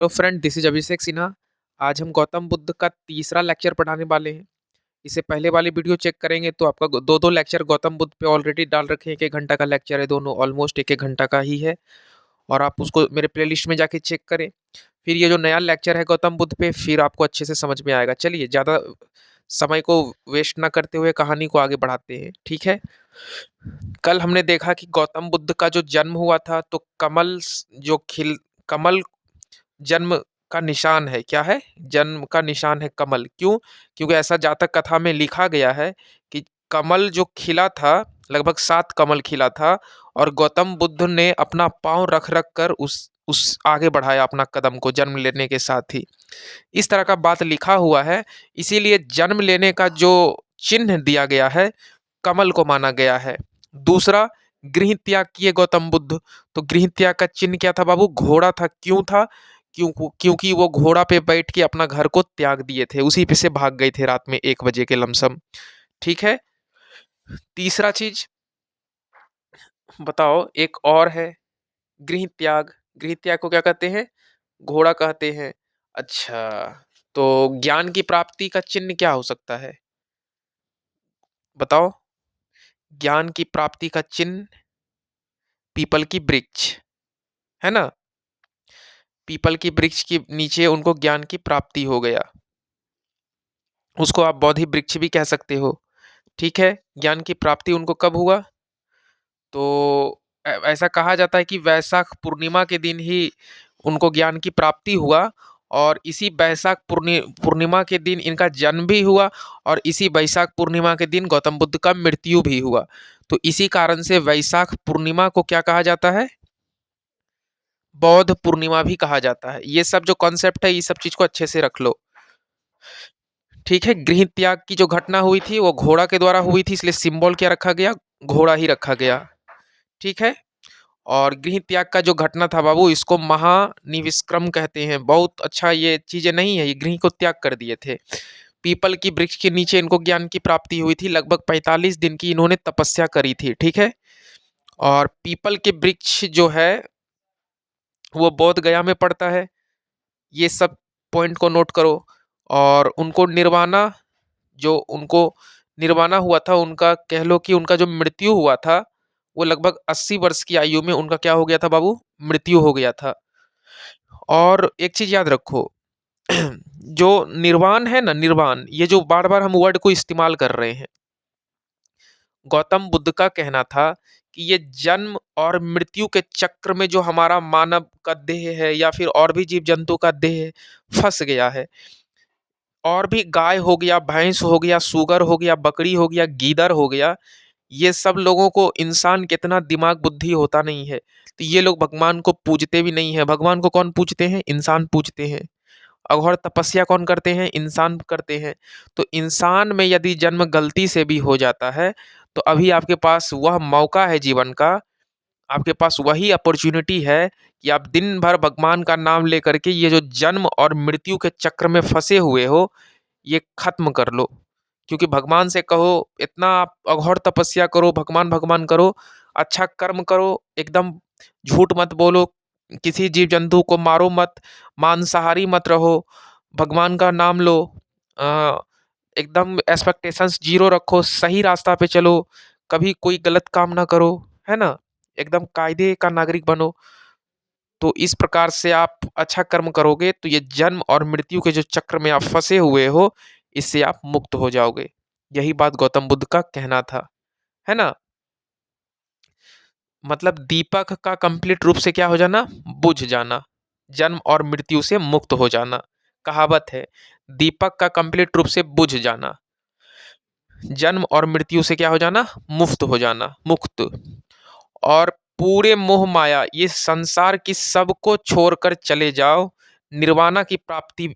तो friend, this is अभिषेक सिन्हा। आज हम गौतम बुद्ध का तीसरा लेक्चर पढ़ाने वाले हैं। इससे पहले वाली वीडियो चेक करेंगे तो आपका दो दो लेक्चर गौतम बुद्ध पे ऑलरेडी डाल रखे हैं। एक एक घंटा का लेक्चर है, दोनों ऑलमोस्ट एक एक घंटा का ही है। और आप उसको मेरे प्लेलिस्ट में जाके चेक करें। फिर ये जो नया लेक्चर है गौतम बुद्ध पे, फिर आपको अच्छे से समझ में आएगा। चलिए, ज़्यादा समय को वेस्ट ना करते हुए कहानी को आगे बढ़ाते हैं, ठीक है। कल हमने देखा कि गौतम बुद्ध का जो जन्म हुआ था, तो जो खिल कमल जन्म का निशान है। क्या है? जन्म का निशान है कमल। क्यों? क्योंकि ऐसा जातक कथा में लिखा गया है कि कमल जो खिला था, लगभग 7 कमल खिला था, और गौतम बुद्ध ने अपना पाँव रख रख कर उस आगे बढ़ाया अपना कदम को जन्म लेने के साथ ही। इस तरह का बात लिखा हुआ है। इसीलिए जन्म लेने का जो चिन्ह दिया गया है, कमल को माना गया है। दूसरा, गृह त्याग किए गौतम बुद्ध। तो गृह त्याग का चिन्ह क्या था बाबू? घोड़ा था। क्यों था? क्योंकि वो घोड़ा पे बैठ के अपना घर को त्याग दिए थे, उसी पे से भाग गए थे रात में 1 बजे के लमसम। ठीक है। तीसरा चीज बताओ, एक और है, गृह त्याग। गृह त्याग को क्या कहते हैं? घोड़ा कहते हैं। अच्छा, तो ज्ञान की प्राप्ति का चिन्ह क्या हो सकता है? बताओ। ज्ञान की प्राप्ति का चिन्ह पीपल की वृक्ष, है ना। पीपल की वृक्ष के नीचे उनको ज्ञान की प्राप्ति हो गया। उसको आप बोधि वृक्ष भी कह सकते हो। ठीक है। ज्ञान की प्राप्ति उनको कब हुआ? तो ऐसा कहा जाता है कि वैशाख पूर्णिमा के दिन ही उनको ज्ञान की प्राप्ति हुआ। और इसी वैशाख पूर्णिमा के दिन इनका जन्म भी हुआ। और इसी वैशाख पूर्णिमा के दिन गौतम बुद्ध का मृत्यु भी हुआ। तो इसी कारण से वैशाख पूर्णिमा को क्या कहा जाता है? बौद्ध पूर्णिमा भी कहा जाता है। ये सब जो कॉन्सेप्ट है, ये सब चीज को अच्छे से रख लो। ठीक है। गृह त्याग की जो घटना हुई थी वो घोड़ा के द्वारा हुई थी, इसलिए सिंबल क्या रखा गया? घोड़ा ही रखा गया। ठीक है। और गृह त्याग का जो घटना था बाबू, इसको महानिविष्क्रम कहते हैं। बहुत अच्छा, ये चीजें नहीं है, ये गृह को त्याग कर दिए थे। पीपल की वृक्ष के नीचे इनको ज्ञान की प्राप्ति हुई थी। लगभग 45 दिन की इन्होंने तपस्या करी थी। ठीक है। और पीपल के वृक्ष जो है वो बोध गया में पड़ता है। ये सब पॉइंट को नोट करो। और उनको निर्वाणा हुआ था, उनका कह लो कि उनका जो मृत्यु हुआ था, वो लगभग 80 वर्ष की आयु में उनका क्या हो गया था बाबू? मृत्यु हो गया था। और एक चीज याद रखो, जो निर्वाण है ना, निर्वाण, ये जो बार बार हम वर्ड को इस्तेमाल कर रहे हैं, गौतम बुद्ध का कहना था कि ये जन्म और मृत्यु के चक्र में जो हमारा मानव का देह है या फिर और भी जीव जंतु का देह फंस गया है, और भी गाय हो गया, भैंस हो गया, सुगर हो गया, बकरी हो गया, गीदड़ हो गया, ये सब लोगों को, इंसान के इतना दिमाग बुद्धि होता नहीं है, तो ये लोग भगवान को पूजते भी नहीं है। भगवान को कौन पूजते हैं? इंसान पूजते हैं। और तपस्या कौन करते हैं? इंसान करते हैं। तो इंसान में यदि जन्म गलती से भी हो जाता है, तो अभी आपके पास वह मौका है जीवन का, आपके पास वही अपॉर्चुनिटी है कि आप दिन भर भगवान का नाम लेकर के ये जो जन्म और मृत्यु के चक्र में फंसे हुए हो, ये खत्म कर लो। क्योंकि भगवान से कहो, इतना आप अघोर तपस्या करो, भगवान भगवान करो, अच्छा कर्म करो, एकदम झूठ मत बोलो, किसी जीव जंतु को मारो मत, मांसाहारी मत रहो, भगवान का नाम लो, अ, एकदम एक्सपेक्टेशंस जीरो रखो, सही रास्ता पे चलो, कभी कोई गलत काम ना करो, है ना। एकदम कायदे का नागरिक बनो। तो इस प्रकार से आप अच्छा कर्म करोगे तो ये जन्म और मृत्यु के जो चक्र में आप फंसे हुए हो, इससे आप मुक्त हो जाओगे। यही बात गौतम बुद्ध का कहना था, है ना। मतलब दीपक का कंप्लीट रूप से क्या हो जाना? बुझ जाना। जन्म और मृत्यु से मुक्त हो जाना। कहावत है, दीपक का कंप्लीट रूप से बुझ जाना, जन्म और मृत्यु से क्या हो जाना? मुक्त हो जाना, मुक्त। और पूरे मोह माया, ये संसार की सबको छोड़कर चले जाओ। निर्वाणा की प्राप्ति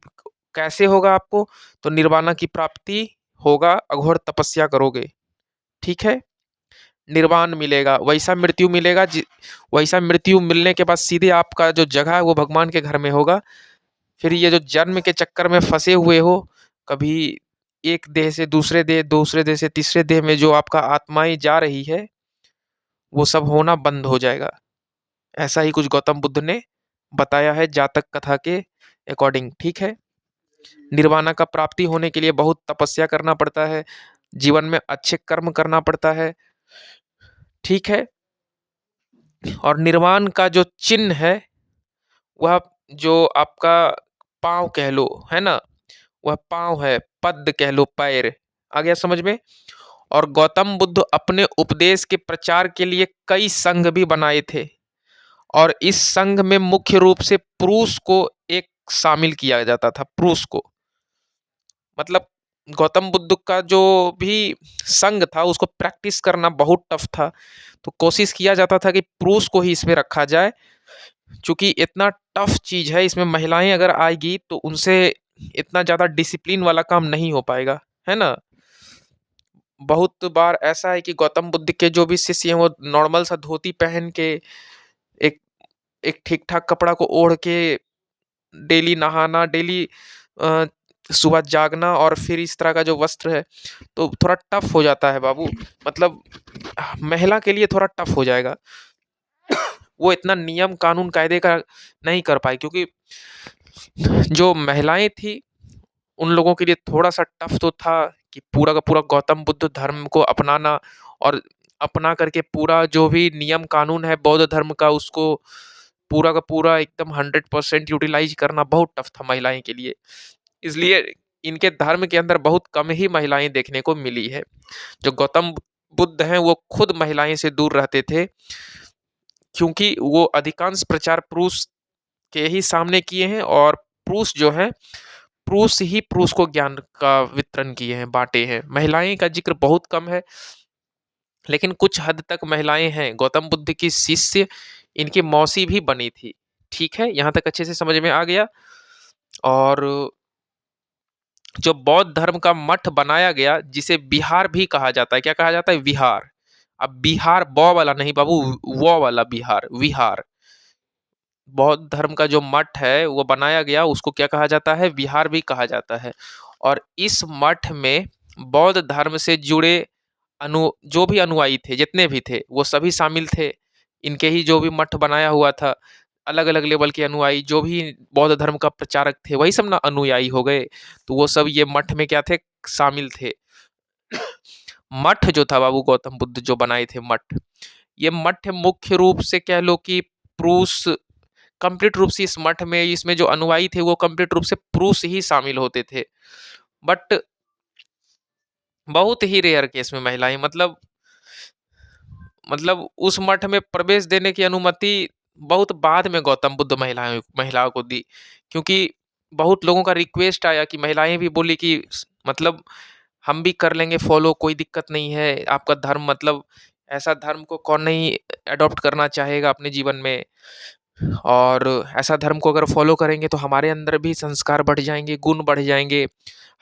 कैसे होगा आपको? तो निर्वाणा की प्राप्ति होगा, अघोर तपस्या करोगे। ठीक है। निर्वाण मिलेगा, वैसा मृत्यु मिलेगा, वैसा मृत्यु मिलने के बाद सीधे आपका जो जगह है वो भगवान के घर में होगा। फिर ये जो जन्म के चक्कर में फंसे हुए हो, कभी एक देह से दूसरे देह, दूसरे देह से तीसरे देह में जो आपका आत्माएं जा रही है, वो सब होना बंद हो जाएगा। ऐसा ही कुछ गौतम बुद्ध ने बताया है जातक कथा के अकॉर्डिंग, ठीक है। निर्वाणा का प्राप्ति होने के लिए बहुत तपस्या करना पड़ता है, जीवन में अच्छे कर्म करना पड़ता है, ठीक है। और निर्वाण का जो चिन्ह है वह जो आपका पाँव कह लो, है ना? वह पाँव है, पद कह लो पैर। आ गया समझ में? और गौतम बुद्ध अपने उपदेश के प्रचार के लिए कई संघ भी बनाए थे, और इस संघ में मुख्य रूप से प्रूस को एक शामिल किया जाता था, प्रूस को। मतलब गौतम बुद्ध का जो भी संघ था उसको प्रैक्टिस करना बहुत टफ था, तो कोशिश किया जाता था कि प्रूस को ही इसमें रखा जाए, क्योंकि इतना टफ चीज है, इसमें महिलाएं अगर आएगी तो उनसे इतना ज्यादा डिसिप्लिन वाला काम नहीं हो पाएगा, है ना? बहुत बार ऐसा है कि गौतम बुद्ध के जो भी शिष्य हैं वो नॉर्मल सा धोती पहन के, एक एक ठीक ठाक कपड़ा को ओढ़ के डेली नहाना, डेली सुबह जागना, और फिर इस तरह का जो वस्त्र है, तो थोड़ा टफ हो जाता है बाबू। मतलब महिला के लिए थोड़ा टफ हो जाएगा, वो इतना नियम कानून कायदे का नहीं कर पाई, क्योंकि जो महिलाएं थी उन लोगों के लिए थोड़ा सा टफ तो था कि पूरा का पूरा गौतम बुद्ध धर्म को अपनाना, और अपना करके पूरा जो भी नियम कानून है बौद्ध धर्म का उसको पूरा का पूरा एकदम 100% यूटिलाइज करना बहुत टफ था महिलाएं के लिए। इसलिए इनके धर्म के अंदर बहुत कम ही महिलाएं देखने को मिली है। जो गौतम बुद्ध हैं वो खुद महिलाएं से दूर रहते थे, क्योंकि वो अधिकांश प्रचार पुरुष के ही सामने किए हैं, और पुरुष जो है पुरुष ही पुरुष को ज्ञान का वितरण किए हैं, बांटे हैं। महिलाएं का जिक्र बहुत कम है, लेकिन कुछ हद तक महिलाएं हैं। गौतम बुद्ध की शिष्य इनकी मौसी भी बनी थी, ठीक है, यहाँ तक अच्छे से समझ में आ गया। और जो बौद्ध धर्म का मठ बनाया गया, जिसे बिहार भी कहा जाता है, क्या कहा जाता है? विहार। अब बिहार बौ वाला नहीं बाबू, वो वाला बिहार, विहार। बौद्ध धर्म का जो मठ है वो बनाया गया, उसको क्या कहा जाता है? विहार भी कहा जाता है। और इस मठ में बौद्ध धर्म से जुड़े जो भी अनुयायी थे, जितने भी थे, वो सभी शामिल थे। इनके ही जो भी मठ बनाया हुआ था, अलग अलग लेवल के अनुयायी जो भी बौद्ध धर्म का प्रचारक थे वही सब ना अनुयायी हो गए, तो वो सब ये मठ में क्या थे? शामिल थे। मठ जो था बाबू, गौतम बुद्ध जो बनाए थे मठ, ये मठ मुख्य रूप से कह लो कि पुरुष, कंप्लीट रूप से इस मठ में, इसमें जो अनुयायी थे वो कंप्लीट रूप से पुरुष ही शामिल होते थे। बट बहुत ही रेयर केस में महिलाएं, मतलब उस मठ में प्रवेश देने की अनुमति बहुत बाद में गौतम बुद्ध महिलाओं को दी, क्योंकि बहुत लोगों का रिक्वेस्ट आया कि महिलाएं भी बोली कि मतलब हम भी कर लेंगे फॉलो, कोई दिक्कत नहीं है, आपका धर्म, मतलब ऐसा धर्म को कौन नहीं अडॉप्ट करना चाहेगा अपने जीवन में, और ऐसा धर्म को अगर फॉलो करेंगे तो हमारे अंदर भी संस्कार बढ़ जाएंगे, गुण बढ़ जाएंगे,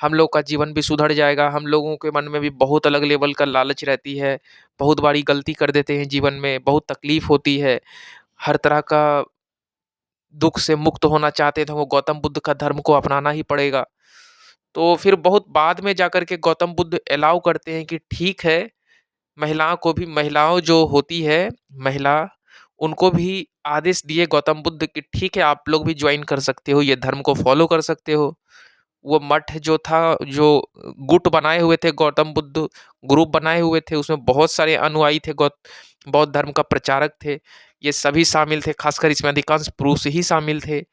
हम लोग का जीवन भी सुधर जाएगा। हम लोगों के मन में भी बहुत अलग लेवल का लालच रहती है, बहुत बारी गलती कर देते हैं जीवन में, बहुत तकलीफ होती है, हर तरह का दुख से मुक्त होना चाहते हैं तो वो गौतम बुद्ध का धर्म को अपनाना ही पड़ेगा। तो फिर बहुत बाद में जाकर के गौतम बुद्ध अलाउ करते हैं कि ठीक है, महिलाओं को भी, महिलाओं जो होती है महिला, उनको भी आदेश दिए गौतम बुद्ध कि ठीक है आप लोग भी ज्वाइन कर सकते हो, ये धर्म को फॉलो कर सकते हो। वो मठ जो था, जो गुट बनाए हुए थे गौतम बुद्ध, ग्रुप बनाए हुए थे, उसमें बहुत सारे अनुयायी थे, बौद्ध धर्म का प्रचारक थे, ये सभी शामिल थे, खासकर इसमें अधिकांश पुरुष ही शामिल थे।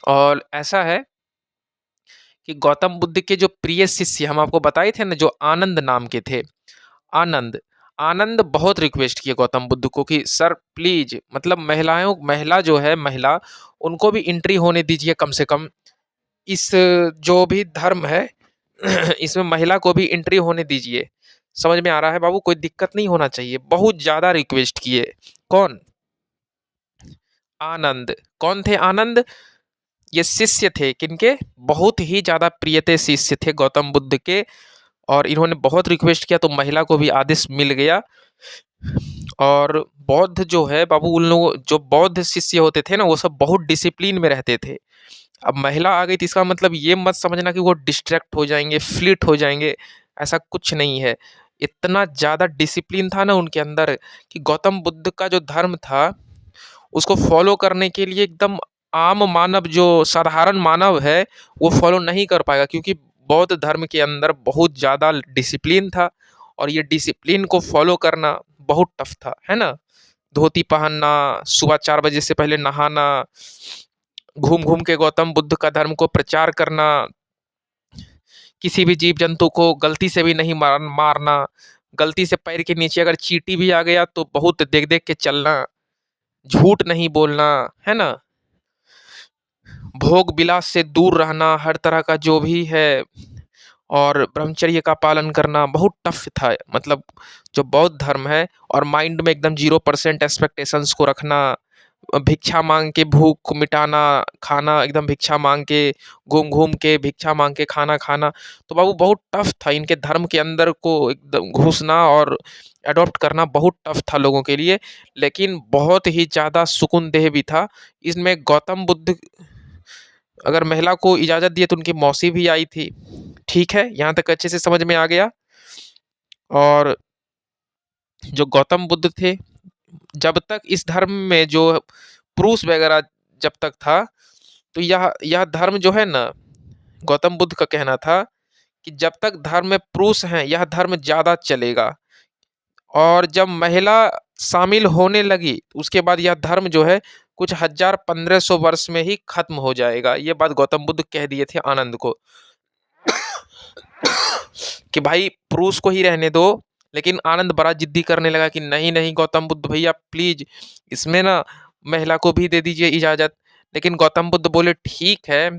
और ऐसा है कि गौतम बुद्ध के जो प्रिय शिष्य हम आपको बताए थे ना, जो आनंद नाम के थे, आनंद, आनंद बहुत रिक्वेस्ट किए गौतम बुद्ध को कि सर प्लीज, मतलब महिला जो है, महिला, उनको भी एंट्री होने दीजिए कम से कम, इस जो भी धर्म है इसमें महिला को भी एंट्री होने दीजिए। समझ में आ रहा है बाबू? कोई दिक्कत नहीं होना चाहिए, बहुत ज्यादा रिक्वेस्ट किए। कौन? आनंद। कौन थे आनंद? ये शिष्य थे किनके? बहुत ही ज्यादा प्रियते शिष्य थे गौतम बुद्ध के, और इन्होंने बहुत रिक्वेस्ट किया तो महिला को भी आदेश मिल गया। और बौद्ध जो है बाबू, उन लोगों जो बौद्ध शिष्य होते थे ना, वो सब बहुत डिसिप्लिन में रहते थे। अब महिला आ गई तो इसका मतलब ये मत समझना कि वो डिस्ट्रैक्ट हो जाएंगे, फ्लिट हो जाएंगे, ऐसा कुछ नहीं है। इतना ज़्यादा डिसिप्लिन था ना उनके अंदर कि गौतम बुद्ध का जो धर्म था उसको फॉलो करने के लिए एकदम आम मानव जो साधारण मानव है वो फॉलो नहीं कर पाएगा, क्योंकि बौद्ध धर्म के अंदर बहुत ज़्यादा डिसिप्लिन था और ये डिसिप्लिन को फॉलो करना बहुत टफ था, है ना। धोती पहनना, सुबह 4 बजे से पहले नहाना, घूम घूम के गौतम बुद्ध का धर्म को प्रचार करना, किसी भी जीव जंतु को गलती से भी नहीं मारना, गलती से पैर के नीचे अगर चींटी भी आ गया तो बहुत देख देख के चलना, झूठ नहीं बोलना, है ना। भोग विलास से दूर रहना, हर तरह का जो भी है, और ब्रह्मचर्य का पालन करना बहुत टफ था, मतलब जो बौद्ध धर्म है। और माइंड में एकदम 0% एक्सपेक्टेशंस को रखना, भिक्षा मांग के भूख को मिटाना, खाना एकदम भिक्षा मांग के, घूम घूम के भिक्षा मांग के खाना खाना। तो बाबू बहुत टफ था, इनके धर्म के अंदर को एकदम घुसना और अडॉप्ट करना बहुत टफ था लोगों के लिए, लेकिन बहुत ही ज़्यादा सुकूनदेह भी था। इसमें गौतम बुद्ध अगर महिला को इजाज़त दिए तो उनकी मौसी भी आई थी। ठीक है, यहाँ तक अच्छे से समझ में आ गया। और जो गौतम बुद्ध थे, जब तक इस धर्म में जो पुरुष वगैरह जब तक था, तो यह धर्म जो है ना, गौतम बुद्ध का कहना था कि जब तक धर्म में पुरुष हैं यह धर्म ज़्यादा चलेगा, और जब महिला शामिल होने लगी उसके बाद यह धर्म जो है कुछ 1000-1500 वर्ष में ही खत्म हो जाएगा। ये बात गौतम बुद्ध कह दिए थे आनंद को कि भाई पुरुष को ही रहने दो। लेकिन आनंद बड़ा जिद्दी करने लगा कि नहीं नहीं गौतम बुद्ध भैया प्लीज, इसमें ना महिला को भी दे दीजिए इजाजत। लेकिन गौतम बुद्ध बोले ठीक है,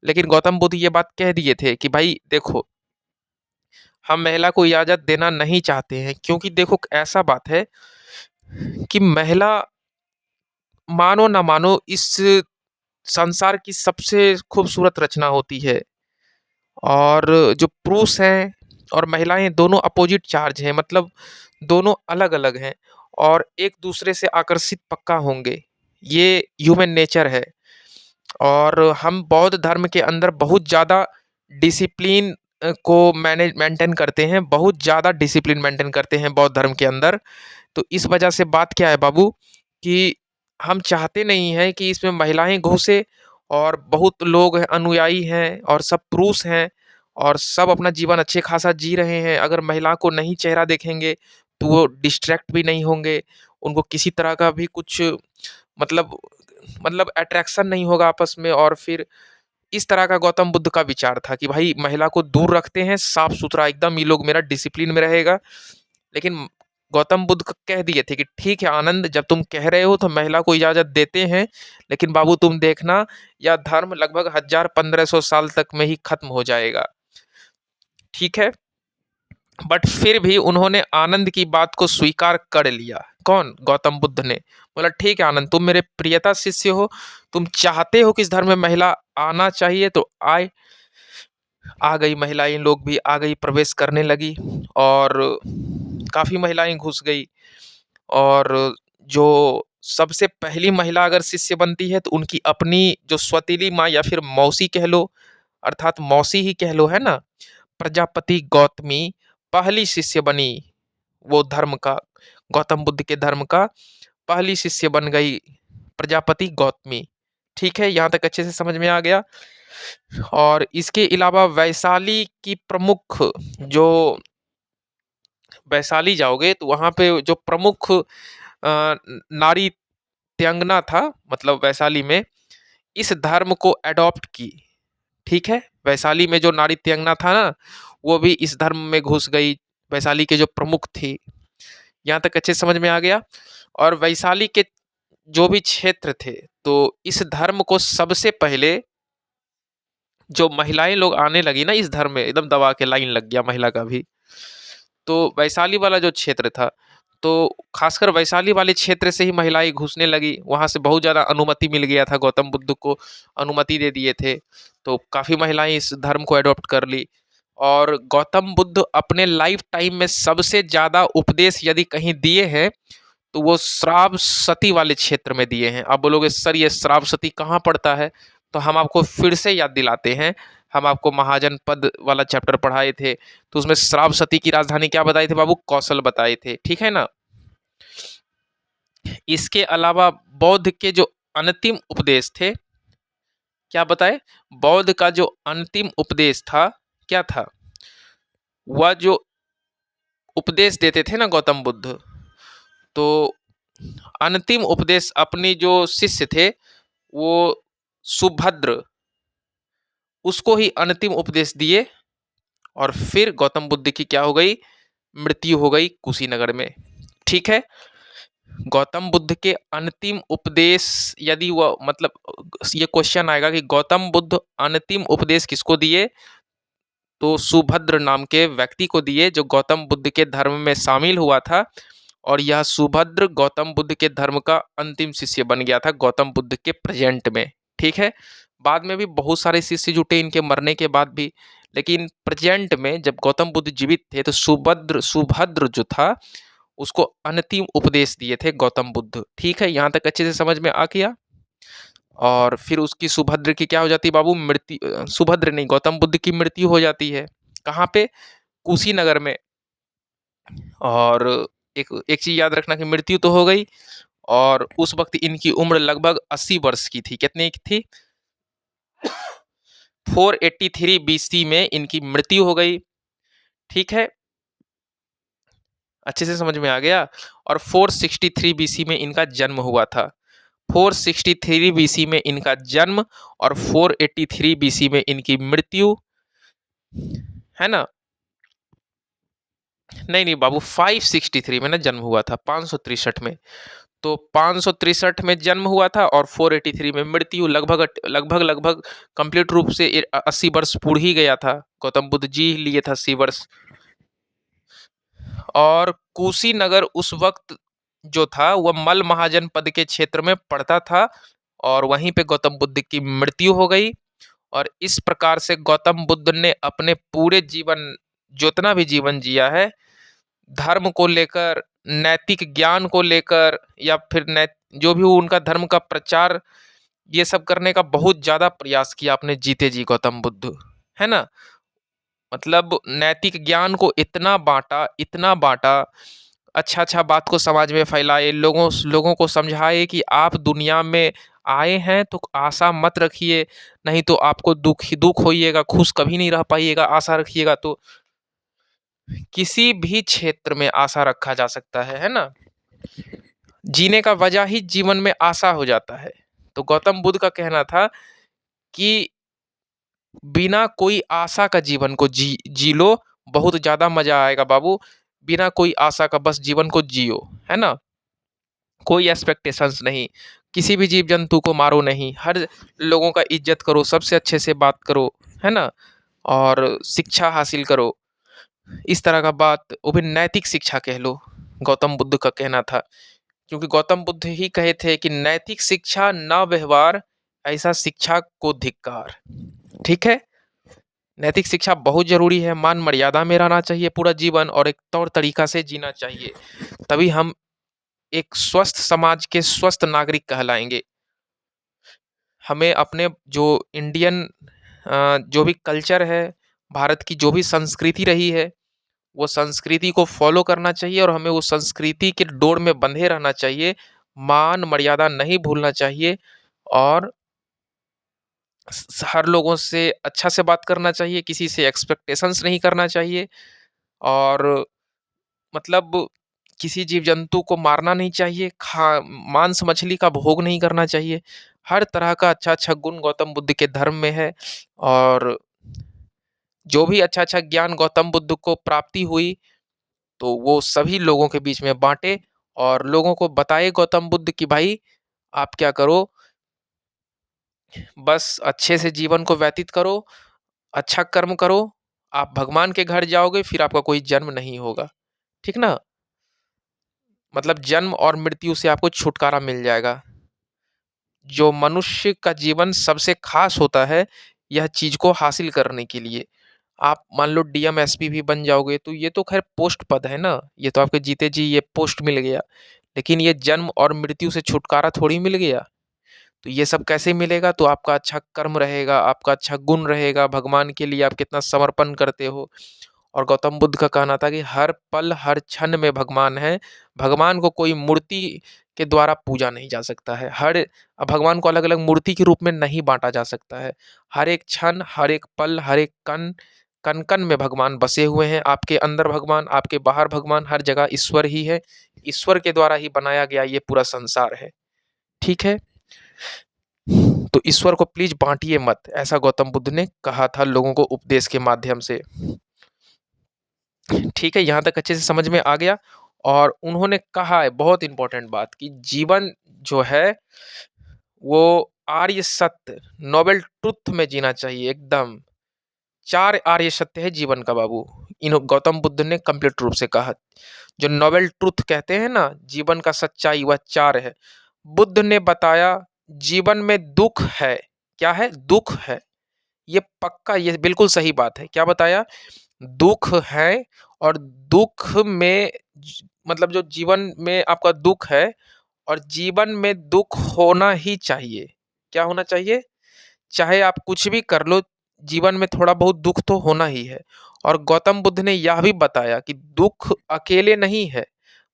लेकिन गौतम बुद्ध ये बात कह दिए थे कि भाई देखो, हम महिला को इजाजत देना नहीं चाहते हैं, क्योंकि देखो ऐसा बात है कि महिला, मानो ना मानो, इस संसार की सबसे खूबसूरत रचना होती है। और जो पुरुष हैं और महिलाएं दोनों अपोजिट चार्ज हैं, मतलब दोनों अलग अलग हैं और एक दूसरे से आकर्षित पक्का होंगे, ये ह्यूमन नेचर है। और हम बौद्ध धर्म के अंदर बहुत ज़्यादा डिसिप्लिन को मैनेज मेंटेन करते हैं, बहुत ज़्यादा डिसिप्लिन मेंटेन करते हैं बौद्ध धर्म के अंदर। तो इस वजह से बात क्या है बाबू, कि हम चाहते नहीं हैं कि इसमें महिलाएं घुसे, और बहुत लोग हैं, अनुयायी हैं और सब पुरुष हैं और सब अपना जीवन अच्छे खासा जी रहे हैं। अगर महिला को नहीं चेहरा देखेंगे तो वो डिस्ट्रैक्ट भी नहीं होंगे, उनको किसी तरह का भी कुछ मतलब अट्रैक्शन नहीं होगा आपस में। और फिर इस तरह का गौतम बुद्ध का विचार था कि भाई महिला को दूर रखते हैं, साफ सुथरा एकदम, ये लोग मेरा डिसिप्लिन में रहेगा। लेकिन गौतम बुद्ध कह दिए थे कि ठीक है आनंद, जब तुम कह रहे हो तो महिला को इजाजत देते हैं, लेकिन बाबू तुम देखना यह धर्म लगभग 1000-1500 साल तक में ही खत्म हो जाएगा। ठीक है, बट फिर भी उन्होंने आनंद की बात को स्वीकार कर लिया। कौन? गौतम बुद्ध ने बोला ठीक है आनंद, तुम मेरे प्रियता शिष्य हो, तुम चाहते हो कि इस धर्म में महिला आना चाहिए तो आए। आ गई महिलाएं, लोग भी आ गई, प्रवेश करने लगी और काफ़ी महिलाएं घुस गई। और जो सबसे पहली महिला अगर शिष्य बनती है तो उनकी अपनी जो सौतेली माँ या फिर मौसी कह लो, अर्थात मौसी ही कह लो, है ना, प्रजापति गौतमी पहली शिष्य बनी वो धर्म का, गौतम बुद्ध के धर्म का पहली शिष्य बन गई प्रजापति गौतमी। ठीक है, यहाँ तक अच्छे से समझ में आ गया। और इसके अलावा वैशाली की प्रमुख, जो वैशाली जाओगे तो वहाँ पे जो प्रमुख नारी त्यांगना था, मतलब वैशाली में, इस धर्म को एडॉप्ट की। ठीक है, वैशाली में जो नारी त्यांगना था ना, वो भी इस धर्म में घुस गई, वैशाली के जो प्रमुख थी। यहाँ तक अच्छे समझ में आ गया। और वैशाली के जो भी क्षेत्र थे, तो इस धर्म को सबसे पहले जो महिलाएं लोग आने लगी ना इस धर्म में, एकदम दबा के लाइन लग गया महिला का भी। तो वैशाली वाला जो क्षेत्र था, तो खासकर वैशाली वाले क्षेत्र से ही महिलाएं घुसने लगी, वहाँ से बहुत ज़्यादा अनुमति मिल गया था, गौतम बुद्ध को अनुमति दे दिए थे, तो काफ़ी महिलाएं इस धर्म को अडॉप्ट कर ली। और गौतम बुद्ध अपने लाइफ टाइम में सबसे ज़्यादा उपदेश यदि कहीं दिए हैं तो वो श्रावस्ती वाले क्षेत्र में दिए हैं। आप बोलोगे सर ये श्रावस्ती कहाँ पड़ता है, तो हम आपको फिर से याद दिलाते हैं। हम आपको महाजन पद वाला चैप्टर पढ़ाए थे, तो उसमें श्रावस्ती की राजधानी क्या बताए थे बाबू? कौशल बताए थे। ठीक है ना। इसके अलावा बौद्ध के जो अंतिम उपदेश थे, क्या बताए? बौद्ध का जो अंतिम उपदेश था, क्या था? वह जो उपदेश देते थे ना गौतम बुद्ध, तो अंतिम उपदेश अपनी जो शिष्य थे, वो सुभद्र, उसको ही अंतिम उपदेश दिए। और फिर गौतम बुद्ध की क्या हो गई? मृत्यु हो गई कुशीनगर में। ठीक है। गौतम बुद्ध के अंतिम उपदेश, यदि वह मतलब ये क्वेश्चन आएगा कि गौतम बुद्ध अंतिम उपदेश किसको दिए, तो सुभद्र नाम के व्यक्ति को दिए, जो गौतम बुद्ध के धर्म में शामिल हुआ था। और यह सुभद्र गौतम बुद्ध के धर्म का अंतिम शिष्य बन गया था गौतम बुद्ध के प्रेजेंट में। ठीक है। बाद में भी बहुत सारे शिष्य जुटे इनके मरने के बाद भी, लेकिन प्रेजेंट में जब गौतम बुद्ध जीवित थे तो सुभद्र जो था, उसको अंतिम उपदेश दिए थे गौतम बुद्ध। ठीक है, यहाँ तक अच्छे से समझ में आ गया। और फिर उसकी सुभद्र की क्या हो जाती है बाबू? मृत्यु। सुभद्र नहीं, गौतम बुद्ध की मृत्यु हो जाती है। कहाँ पे? कुशीनगर में। और एक एक चीज याद रखना कि मृत्यु तो हो गई, और उस वक्त इनकी उम्र लगभग 80 वर्ष की थी। कितने की थी? 483 BC में इनकी मृत्यु हो गई। ठीक है, अच्छे से समझ में आ गया। और 463 BC में इनका जन्म हुआ था। 463 BC में इनका जन्म और 483 BC में इनकी मृत्यु, है ना? नहीं नहीं बाबू, 563 में ना जन्म हुआ था, 563 में। तो 563 में जन्म हुआ था और 483 में मृत्यु। लगभग लगभग लगभग कंप्लीट रूप से 80 वर्ष पूर्ण ही गया था। गौतम बुद्ध जी लिए था 80 वर्ष। और कुशीनगर उस वक्त जो था वह मल महाजनपद के क्षेत्र में पड़ता था, और वहीं पे गौतम बुद्ध की मृत्यु हो गई। और इस प्रकार से गौतम बुद्ध ने अपने पूरे जीवन, जितना भी जीवन जिया है, धर्म को लेकर, नैतिक ज्ञान को लेकर, या फिर जो भी उनका धर्म का प्रचार, ये सब करने का बहुत ज्यादा प्रयास किया अपने जीते जी गौतम बुद्ध, है ना? मतलब नैतिक ज्ञान को इतना बांटा, इतना बांटा, अच्छा अच्छा बात को समाज में फैलाए, लोगों लोगों को समझाए कि आप दुनिया में आए हैं तो आशा मत रखिए, नहीं तो आपको दुख ही दुख होइएगा, खुश कभी नहीं रह पाइएगा। आशा रखिएगा तो किसी भी क्षेत्र में आशा रखा जा सकता है ना? जीने का वजह ही जीवन में आशा हो जाता है। तो गौतम बुद्ध का कहना था कि बिना कोई आशा का जीवन को जी लो, बहुत ज्यादा मजा आएगा बाबू। बिना कोई आशा का बस जीवन को जियो, है ना? कोई एक्सपेक्टेशंस नहीं, किसी भी जीव जंतु को मारो नहीं, हर लोगों का इज्जत करो, सबसे अच्छे से बात करो, है ना? और शिक्षा हासिल करो, इस तरह का बात, वो भी नैतिक शिक्षा कह लो, गौतम बुद्ध का कहना था। क्योंकि गौतम बुद्ध ही कहे थे कि नैतिक शिक्षा ना व्यवहार, ऐसा शिक्षा को धिक्कार। ठीक है, नैतिक शिक्षा बहुत जरूरी है। मान मर्यादा में रहना चाहिए पूरा जीवन, और एक तौर तरीका से जीना चाहिए, तभी हम एक स्वस्थ समाज के स्वस्थ नागरिक कहलाएंगे। हमें अपने जो इंडियन जो भी कल्चर है, भारत की जो भी संस्कृति रही है, वो संस्कृति को फॉलो करना चाहिए, और हमें वो संस्कृति के डोर में बंधे रहना चाहिए। मान मर्यादा नहीं भूलना चाहिए, और हर लोगों से अच्छा से बात करना चाहिए, किसी से एक्सपेक्टेशंस नहीं करना चाहिए। और मतलब किसी जीव जंतु को मारना नहीं चाहिए, खा मांस मछली का भोग नहीं करना चाहिए। हर तरह का अच्छा अच्छा गुण गौतम बुद्ध के धर्म में है। और जो भी अच्छा अच्छा ज्ञान गौतम बुद्ध को प्राप्ति हुई, तो वो सभी लोगों के बीच में बांटे, और लोगों को बताए गौतम बुद्ध कि भाई आप क्या करो, बस अच्छे से जीवन को व्यतीत करो, अच्छा कर्म करो, आप भगवान के घर जाओगे, फिर आपका कोई जन्म नहीं होगा। ठीक ना? मतलब जन्म और मृत्यु से आपको छुटकारा मिल जाएगा। जो मनुष्य का जीवन सबसे खास होता है, यह चीज को हासिल करने के लिए, आप मान लो डीएम एसपी भी बन जाओगे, तो ये तो खैर पोस्ट पद है ना, ये तो आपके जीते जी ये पोस्ट मिल गया। लेकिन ये जन्म और मृत्यु से छुटकारा थोड़ी मिल गया। तो ये सब कैसे मिलेगा? तो आपका अच्छा कर्म रहेगा, आपका अच्छा गुण रहेगा, भगवान के लिए आप कितना समर्पण करते हो, और गौतम बुद्ध का कहना था कि हर पल हर क्षण में भगवान है। भगवान को कोई मूर्ति के द्वारा पूजा नहीं जा सकता है। भगवान को अलग अलग मूर्ति के रूप में नहीं बांटा जा सकता है। हर एक क्षण, हर एक पल, हर एक कण कण कण में भगवान बसे हुए हैं। आपके अंदर भगवान, आपके बाहर भगवान, हर जगह ईश्वर ही है। ईश्वर के द्वारा ही बनाया गया ये पूरा संसार है। ठीक है, तो ईश्वर को प्लीज बांटिए मत, ऐसा गौतम बुद्ध ने कहा था लोगों को उपदेश के माध्यम से। ठीक है, यहाँ तक अच्छे से समझ में आ गया। और उन्होंने कहा है बहुत इंपॉर्टेंट बात कि जीवन जो है वो आर्य सत्य, नोबेल ट्रुथ में जीना चाहिए एकदम। 4 आर्य सत्य है जीवन का बाबू, इन गौतम बुद्ध ने कंप्लीट रूप से कहा। जो नोबेल ट्रुथ कहते हैं ना, जीवन का सच्चाई, वह 4 है। बुद्ध ने बताया जीवन में दुख है। क्या है? दुख है। ये पक्का, ये बिल्कुल सही बात है। क्या बताया? दुख है। और दुख में मतलब जो जीवन में आपका दुख है, और जीवन में दुख होना ही चाहिए। क्या होना चाहिए? चाहे आप कुछ भी कर लो, जीवन में थोड़ा बहुत दुख तो होना ही है। और गौतम बुद्ध ने यह भी बताया कि दुख अकेले नहीं है,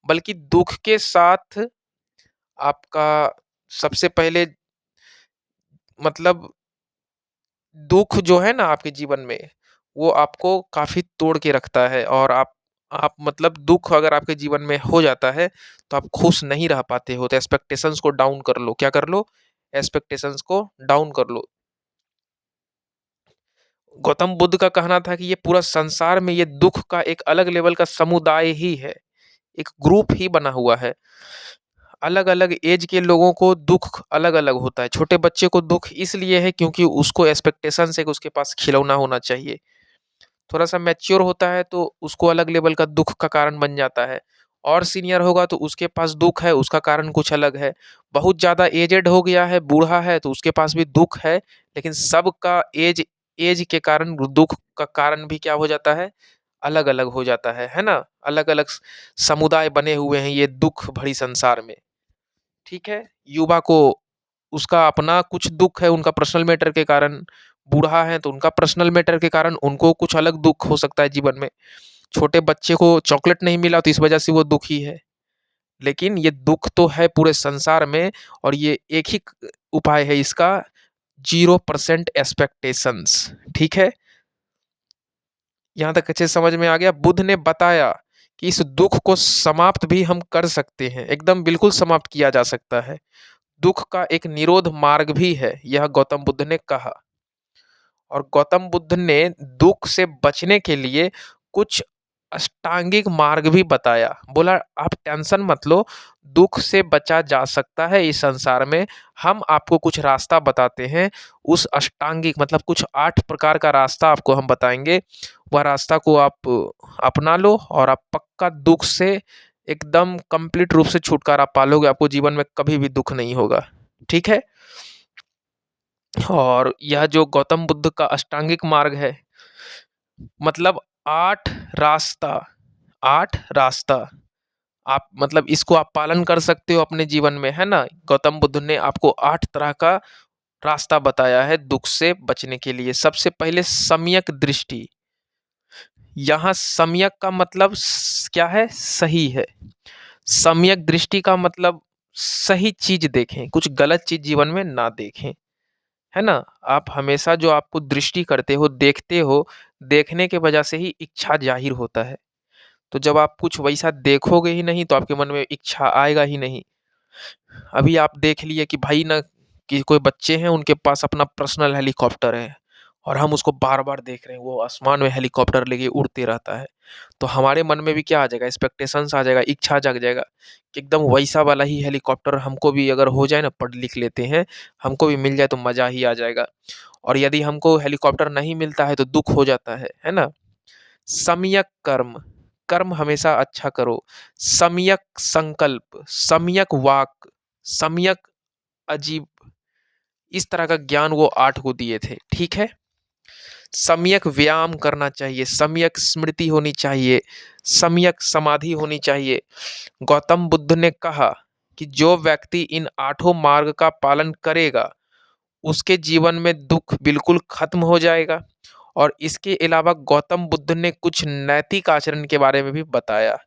बल्कि दुख के साथ आपका सबसे पहले मतलब दुख जो है ना आपके जीवन में, वो आपको काफ़ी तोड़ के रखता है। और आप मतलब दुख अगर आपके जीवन में हो जाता है, तो आप खुश नहीं रह पाते हो। तो एक्सपेक्टेशंस को डाउन कर लो। क्या कर लो? एक्सपेक्टेशंस को डाउन कर लो। गौतम बुद्ध का कहना था कि ये पूरा संसार में ये दुख का एक अलग लेवल का समुदाय ही है, एक ग्रुप ही बना हुआ है। अलग अलग एज के लोगों को दुख अलग अलग होता है। छोटे बच्चे को दुख इसलिए है क्योंकि उसको एक्सपेक्टेशन है कि उसके पास खिलौना होना चाहिए। थोड़ा सा मैच्योर होता है तो उसको अलग लेवल का दुख का कारण बन जाता है। और सीनियर होगा तो उसके पास दुख है, उसका कारण कुछ अलग है। बहुत ज़्यादा एजेड हो गया है, बूढ़ा है, तो उसके पास भी दुख है। लेकिन सबका एज एज के कारण दुख का कारण भी क्या हो जाता है? अलग अलग हो जाता है ना? अलग अलग समुदाय बने हुए हैं ये दुख भरी संसार में। ठीक है, युवा को उसका अपना कुछ दुख है, उनका पर्सनल मैटर के कारण। बूढ़ा है तो उनका पर्सनल मैटर के कारण उनको कुछ अलग दुख हो सकता है जीवन में। छोटे बच्चे को चॉकलेट नहीं मिला तो इस वजह से वो दुखी है। लेकिन ये दुख तो है पूरे संसार में। और ये एक ही उपाय है इसका, 0% एक्सपेक्टेशंस। ठीक है, यहाँ तक अच्छे से समझ में आ गया। बुद्ध ने बताया कि इस दुख को समाप्त भी हम कर सकते हैं, एकदम बिल्कुल समाप्त किया जा सकता है। दुख का एक निरोध मार्ग भी है, यह गौतम बुद्ध ने कहा। और गौतम बुद्ध ने दुख से बचने के लिए कुछ अष्टांगिक मार्ग भी बताया। बोला आप टेंशन मत लो, दुख से बचा जा सकता है इस संसार में। हम आपको कुछ रास्ता बताते हैं। उस अष्टांगिक मतलब कुछ 8 प्रकार का रास्ता आपको हम बताएंगे। वह रास्ता को आप अपना लो और आप पक्का दुख से एकदम कंप्लीट रूप से छुटकारा पालोगे। आपको जीवन में कभी भी दुख नहीं होगा। ठीक है, और यह जो गौतम बुद्ध का अष्टांगिक मार्ग है, मतलब 8 रास्ता, 8 रास्ता आप मतलब इसको आप पालन कर सकते हो अपने जीवन में, है ना? गौतम बुद्ध ने आपको 8 तरह का रास्ता बताया है दुख से बचने के लिए। सबसे पहले सम्यक दृष्टि। यहाँ सम्यक का मतलब क्या है? सही है। सम्यक दृष्टि का मतलब सही चीज देखें, कुछ गलत चीज जीवन में ना देखें, है ना? आप हमेशा जो आपको दृष्टि करते हो, देखते हो, देखने के वजह से ही इच्छा जाहिर होता है। तो जब आप कुछ वैसा देखोगे ही नहीं तो आपके मन में इच्छा आएगा ही नहीं। अभी आप देख लिए कि भाई ना, कि कोई बच्चे हैं उनके पास अपना पर्सनल हेलीकॉप्टर है, और हम उसको बार बार देख रहे हैं, वो आसमान में हेलीकॉप्टर लेके उड़ते रहता है। तो हमारे मन में भी क्या आ जाएगा? एक्सपेक्टेशंस आ जाएगा, इच्छा जग जाएगा कि एकदम वैसा वाला ही हेलीकॉप्टर हमको भी अगर हो जाए ना, पढ़ लिख लेते हैं, हमको भी मिल जाए तो मज़ा ही आ जाएगा। और यदि हमको हेलीकॉप्टर नहीं मिलता है तो दुख हो जाता है ना? सम्यक कर्म, कर्म हमेशा अच्छा करो। सम्यक संकल्प, सम्यक वाक, सम्यक अजीब, इस तरह का ज्ञान वो 8 को दिए थे। ठीक है, सम्यक व्यायाम करना चाहिए, सम्यक स्मृति होनी चाहिए, सम्यक समाधि होनी चाहिए। गौतम बुद्ध ने कहा कि जो व्यक्ति इन 8 मार्ग का पालन करेगा, उसके जीवन में दुख बिल्कुल खत्म हो जाएगा। और इसके अलावा गौतम बुद्ध ने कुछ नैतिक आचरण के बारे में भी बताया।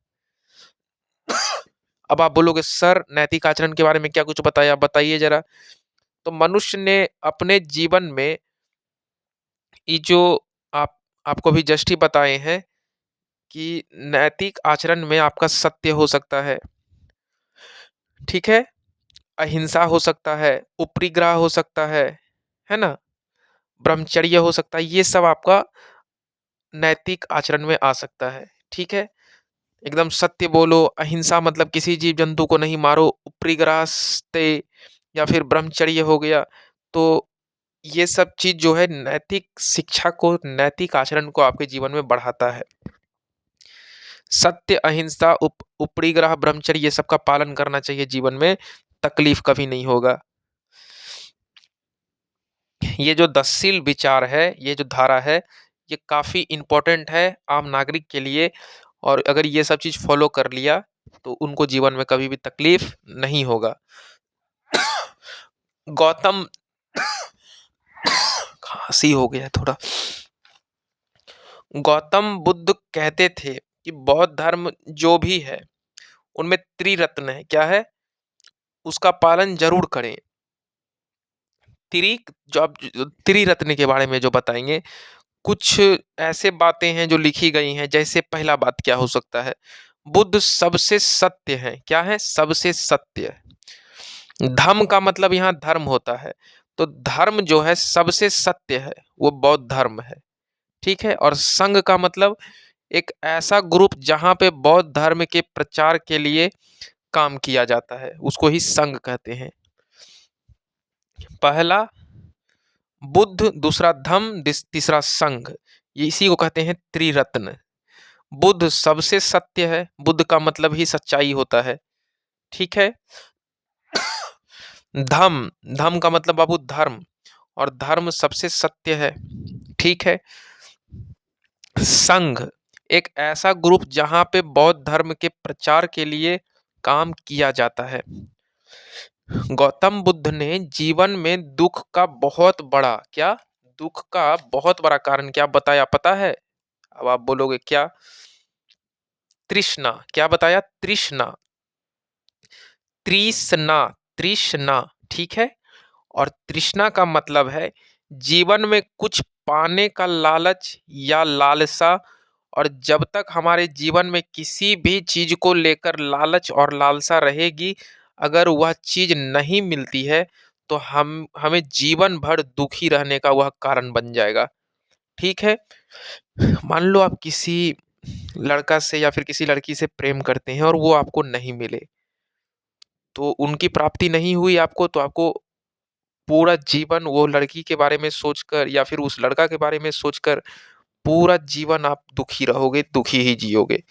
अब आप बोलोगे सर नैतिक आचरण के बारे में क्या कुछ बताया, बताइए जरा। तो मनुष्य ने अपने जीवन में ये जो आप आपको भी जस्ट ही बताए हैं कि नैतिक आचरण में आपका सत्य हो सकता है, ठीक है, अहिंसा हो सकता है, उपरिग्रह हो सकता है ना, ब्रह्मचर्य हो सकता है, ये सब आपका नैतिक आचरण में आ सकता है, ठीक है। एकदम सत्य बोलो, अहिंसा मतलब किसी जीव जंतु को नहीं मारो, उपरिग्रह से या फिर ब्रह्मचर्य हो गया। तो ये सब चीज जो है नैतिक शिक्षा को, नैतिक आचरण को आपके जीवन में बढ़ाता है। सत्य, अहिंसा, उपरिग्रह, ब्रह्मचर्य ये सब का पालन करना चाहिए जीवन में, तकलीफ कभी नहीं होगा। ये जो दसशील विचार है, ये जो धारा है, ये काफी इंपॉर्टेंट है आम नागरिक के लिए। और अगर ये सब चीज फॉलो कर लिया तो उनको जीवन में कभी भी तकलीफ नहीं होगा। गौतम खांसी हो गया है थोड़ा। गौतम बुद्ध कहते थे कि बौद्ध धर्म जो भी है उनमें त्रिरत्न है, क्या है, उसका पालन जरूर करें। त्रि जो आप त्रिरत्न के बारे में जो बताएंगे, कुछ ऐसे बातें हैं जो लिखी गई हैं। जैसे पहला बात क्या हो सकता है, बुद्ध सबसे सत्य है, क्या है, सबसे सत्य। धम्म का मतलब यहाँ धर्म होता है, तो धर्म जो है सबसे सत्य है, वो बौद्ध धर्म है, ठीक है। और संघ का मतलब एक ऐसा ग्रुप जहां पे बौद्ध धर्म के प्रचार के लिए काम किया जाता है, उसको ही संघ कहते हैं। पहला बुद्ध, दूसरा धम्म, तीसरा संघ, ये इसी को कहते हैं त्रिरत्न। बुद्ध सबसे सत्य है, बुद्ध का मतलब ही सच्चाई होता है, ठीक है। धम्म, धम्म का मतलब बाबू धर्म, और धर्म सबसे सत्य है, ठीक है। संघ, एक ऐसा ग्रुप जहां पे बौद्ध धर्म के प्रचार के लिए काम किया जाता है। गौतम बुद्ध ने जीवन में दुख का बहुत बड़ा, क्या, दुख का बहुत बड़ा कारण क्या बताया पता है? अब आप बोलोगे क्या, तृष्णा, क्या बताया, तृष्णा, तृष्णा, तृष्णा, ठीक है। और तृष्णा का मतलब है जीवन में कुछ पाने का लालच या लालसा। और जब तक हमारे जीवन में किसी भी चीज को लेकर लालच और लालसा रहेगी, अगर वह चीज नहीं मिलती है तो हमें जीवन भर दुखी रहने का वह कारण बन जाएगा, ठीक है। मान लो आप किसी लड़का से या फिर किसी लड़की से प्रेम करते हैं और वो आपको नहीं मिले, तो उनकी प्राप्ति नहीं हुई आपको, तो आपको पूरा जीवन वो लड़की के बारे में सोचकर या फिर उस लड़का के बारे में सोचकर पूरा जीवन आप दुखी रहोगे, दुखी ही जियोगे।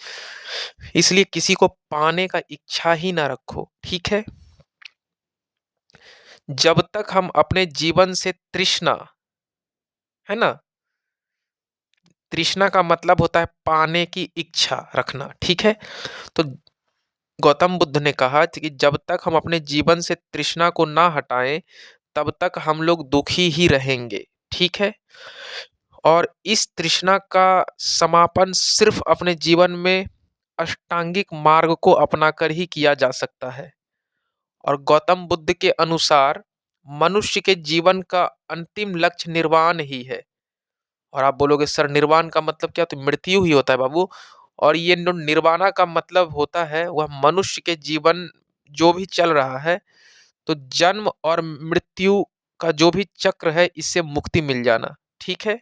इसलिए किसी को पाने का इच्छा ही ना रखो, ठीक है। जब तक हम अपने जीवन से तृष्णा, है ना, तृष्णा का मतलब होता है पाने की इच्छा रखना, ठीक है। तो गौतम बुद्ध ने कहा कि जब तक हम अपने जीवन से तृष्णा को ना हटाएं तब तक हम लोग दुखी ही रहेंगे, ठीक है। और इस तृष्णा का समापन सिर्फ अपने जीवन में अष्टांगिक मार्ग को अपनाकर ही किया जा सकता है। और गौतम बुद्ध के अनुसार मनुष्य के जीवन का अंतिम लक्ष्य निर्वाण ही है। और आप बोलोगे सर निर्वाण का मतलब क्या, तो मृत्यु ही होता है बाबू। और ये निर्वाणा का मतलब होता है वह मनुष्य के जीवन जो भी चल रहा है, तो जन्म और मृत्यु का जो भी चक्र है इससे मुक्ति मिल जाना, ठीक है।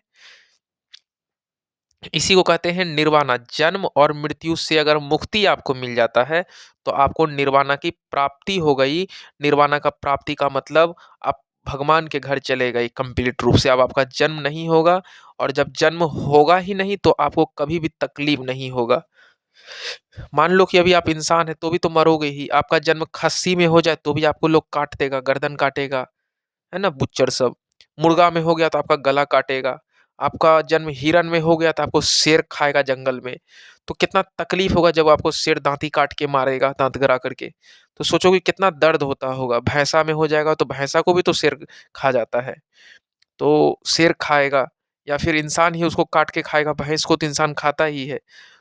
इसी को कहते हैं निर्वाणा। जन्म और मृत्यु से अगर मुक्ति आपको मिल जाता है तो आपको निर्वाणा की प्राप्ति हो गई। निर्वाणा का प्राप्ति का मतलब आप भगवान के घर चले गए कंप्लीट रूप से। अब आपका जन्म नहीं होगा, और जब जन्म होगा ही नहीं तो आपको कभी भी तकलीफ नहीं होगा। मान लो कि अभी आप इंसान है तो भी तो मरोगे ही। आपका जन्म खस्सी में हो जाए तो भी आपको लोग काट देगा, गर्दन काटेगा, है ना, बुच्चर सब। मुर्गा में हो गया तो आपका गला काटेगा। आपका जन्म हिरन में हो गया तो आपको शेर खाएगा जंगल में। तो कितना तकलीफ होगा जब आपको शेर दांती काट के मारेगा, दांत गरा करके। तो सोचोगे कितना दर्द होता होगा। भैंसा में हो जाएगा तो भैंसा को भी तो शेर खा जाता है, तो शेर खाएगा। या फिर इंसान ही उसको काट के खाएगा, भैंस को तो इंसान खाता ही है।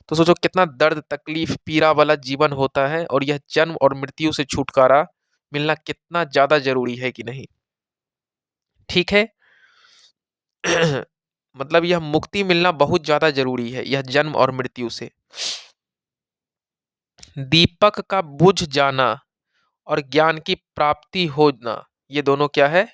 तो सोचो कितना दर्द, तकलीफ, पीड़ा वाला जीवन होता है, और यह जन्म और मृत्यु से छुटकारा मिलना कितना ज़्यादा ज़रूरी है कि नहीं? ठीक है? मतलब यह मुक्ति मिलना बहुत ज़्यादा ज़रूरी है, यह जन्म और मृत्यु से। दीपक का बुझ जाना और ज्ञान की प्राप्ति होना, ये दोनों क्या है?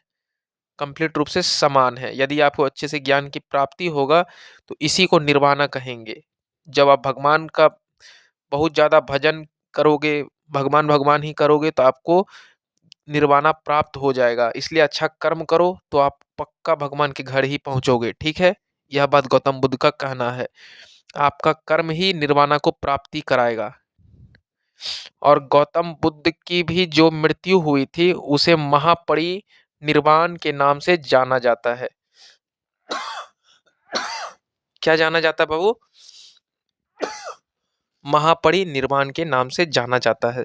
कंप्लीट रूप से समान है। यदि आपको अच्छे से ज्ञान की प्राप्ति होगा, तो इसी को निर्वाणा कहेंगे। जब आप भगवान का बहुत ज़्यादा भजन करोगे, भगवान भगवान ही करोगे, तो आपको निर्वाणा प्राप्त हो जाएगा। इसलिए अच्छा कर्म करो तो आप पक्का भगवान के घर ही पहुंचोगे। ठीक है? यह बात गौतम बुद्ध का कहना है। आपका कर्म ही निर्वाणा को प्राप्ति कराएगा। और गौतम बुद्ध की भी जो मृत्यु हुई थी, उसे महापरिनिर्वाण के नाम से जाना जाता है। क्या जाना जाता है बाबू? महापरिनिर्वाण के नाम से जाना जाता है।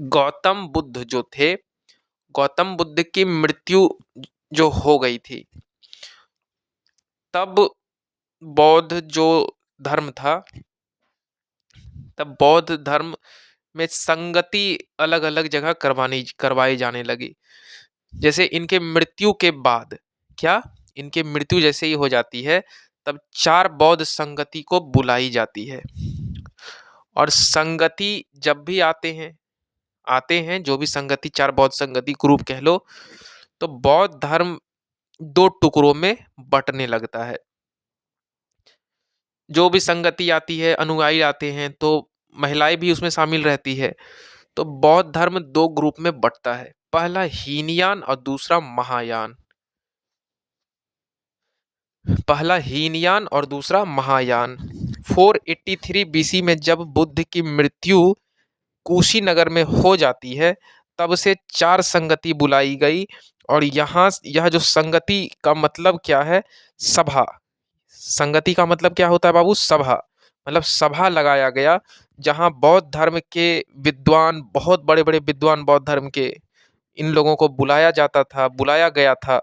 गौतम बुद्ध जो थे, गौतम बुद्ध की मृत्यु जो हो गई थी, तब बौद्ध जो धर्म था, तब बौद्ध धर्म में संगति अलग अलग जगह करवाई जाने लगी। जैसे इनके मृत्यु के बाद, क्या इनके मृत्यु जैसे ही हो जाती है, तब 4 बौद्ध संगति को बुलाई जाती है। और संगति जब भी आते हैं जो भी संगति, 4 बौद्ध संगति ग्रुप कह लो, तो बौद्ध धर्म 2 टुकड़ों में बंटने लगता है। जो भी संगति आती है, अनुयायी आते हैं, तो महिलाएं भी उसमें शामिल रहती है। तो बौद्ध धर्म 2 ग्रुप में बंटता है, पहला हीनयान और दूसरा महायान। पहला हीनयान और दूसरा महायान। 483 बीसी में जब बुद्ध की मृत्यु कुशीनगर में हो जाती है, तब से 4 संगति बुलाई गई। और यहाँ यह जो संगति का मतलब क्या है? सभा। संगति का मतलब क्या होता है बाबू? सभा। मतलब सभा लगाया गया, जहाँ बौद्ध धर्म के विद्वान, बहुत बड़े बड़े विद्वान बौद्ध धर्म के, इन लोगों को बुलाया गया था।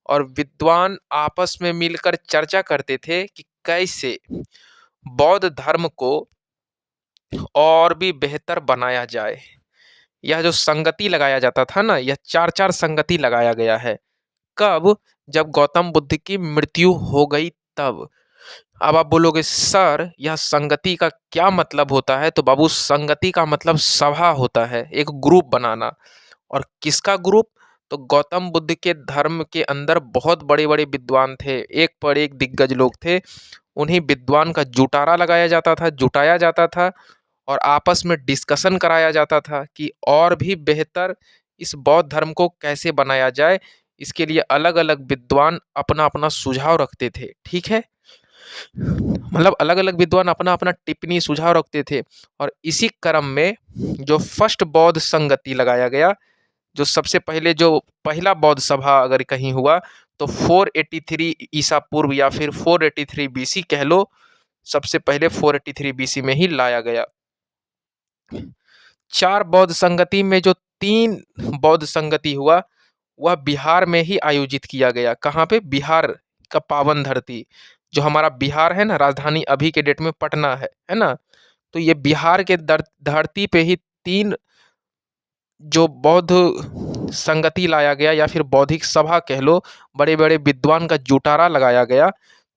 और विद्वान आपस में मिलकर चर्चा करते थे कि कैसे बौद्ध धर्म को और भी बेहतर बनाया जाए। यह जो संगति लगाया जाता था ना, यह 4-4 संगति लगाया गया है। कब? जब गौतम बुद्ध की मृत्यु हो गई तब। अब आप बोलोगे सर, यह संगति का क्या मतलब होता है? तो बाबू, संगति का मतलब सभा होता है, एक ग्रुप बनाना। और किसका ग्रुप? तो गौतम बुद्ध के धर्म के अंदर बहुत बड़े बड़े विद्वान थे, एक पर एक दिग्गज लोग थे। उन्हीं विद्वान का जुटाया जाता था, और आपस में डिस्कशन कराया जाता था कि और भी बेहतर इस बौद्ध धर्म को कैसे बनाया जाए। इसके लिए अलग अलग विद्वान अपना अपना सुझाव रखते थे। ठीक है? मतलब अलग अलग विद्वान अपना अपना टिप्पणी सुझाव रखते थे। और इसी क्रम में जो फर्स्ट बौद्ध संगति लगाया गया, जो सबसे पहले जो पहला बौद्ध सभा अगर कहीं हुआ, तो 483 ईसा पूर्व या फिर 483 बीसी कह लो। सबसे पहले 483 बीसी में ही लाया गया। 4 बौद्ध संगति में जो 3 बौद्ध संगति हुआ, वह बिहार में ही आयोजित किया गया। कहाँ पे? बिहार का पावन धरती, जो हमारा बिहार है ना, राजधानी अभी के डेट में पटना है ना। तो ये बिहार के धरती पे ही 3 जो बौद्ध संगति लाया गया, या फिर बौद्धिक सभा कह लो, बड़े बड़े विद्वान का जुटारा लगाया गया।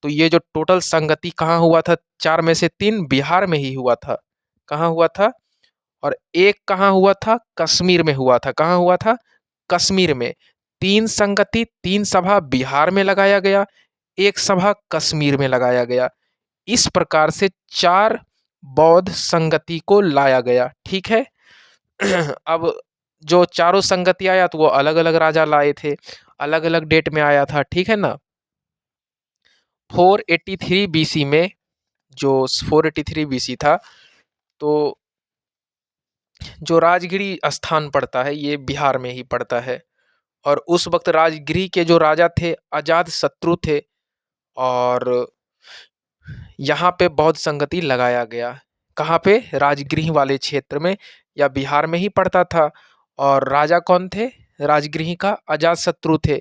तो ये जो टोटल संगति कहाँ हुआ था? 4 में से 3 बिहार में ही हुआ था। कहाँ हुआ था? और एक कहाँ हुआ था? कश्मीर में हुआ था। कहाँ हुआ था? कश्मीर में। 3 संगति, 3 सभा बिहार में लगाया गया, 1 सभा कश्मीर में लगाया गया। इस प्रकार से 4 बौद्ध संगति को लाया गया। ठीक है? अब जो चारों संगति आया, तो वो अलग अलग राजा लाए थे, अलग अलग डेट में आया था। ठीक है ना? 483 बीसी में, जो 483 बीसी था, तो जो राजगिरी स्थान पड़ता है, ये बिहार में ही पड़ता है। और उस वक्त राजगिरी के जो राजा थे, अजात शत्रु थे। और यहाँ पे बौद्ध संगति लगाया गया। कहाँ पे? राजगृह वाले क्षेत्र में, या बिहार में ही पड़ता था। और राजा कौन थे? राजगृह का अजातशत्रु थे।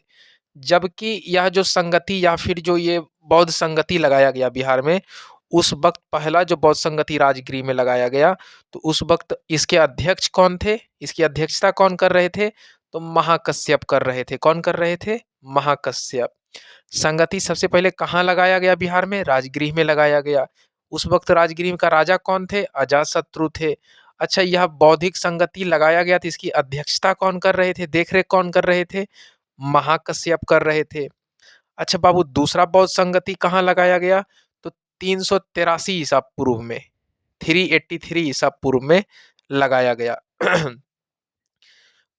जबकि यह जो संगति या फिर जो ये बौद्ध संगति लगाया गया बिहार में, उस वक्त पहला जो बौद्ध संगति राजगृह में लगाया गया, तो उस वक्त इसके अध्यक्ष कौन थे, इसकी अध्यक्षता कौन कर रहे थे, तो महाकश्यप कर रहे थे। कौन कर रहे थे, महाकश्यप। संगति सबसे पहले कहाँ लगाया गया बिहार में, राजगृह में लगाया गया। उस वक्त राजगृह का राजा कौन थे, अजातशत्रु थे। अच्छा, यह बौद्धिक संगति लगाया गया तो इसकी अध्यक्षता कौन कर रहे थे, देख रेख कौन कर रहे थे, महाकश्यप कर रहे थे। अच्छा बाबू, दूसरा बौद्ध संगति कहाँ लगाया गया, तो 383 ईसा पूर्व में, 383 ईसा पूर्व में लगाया गया।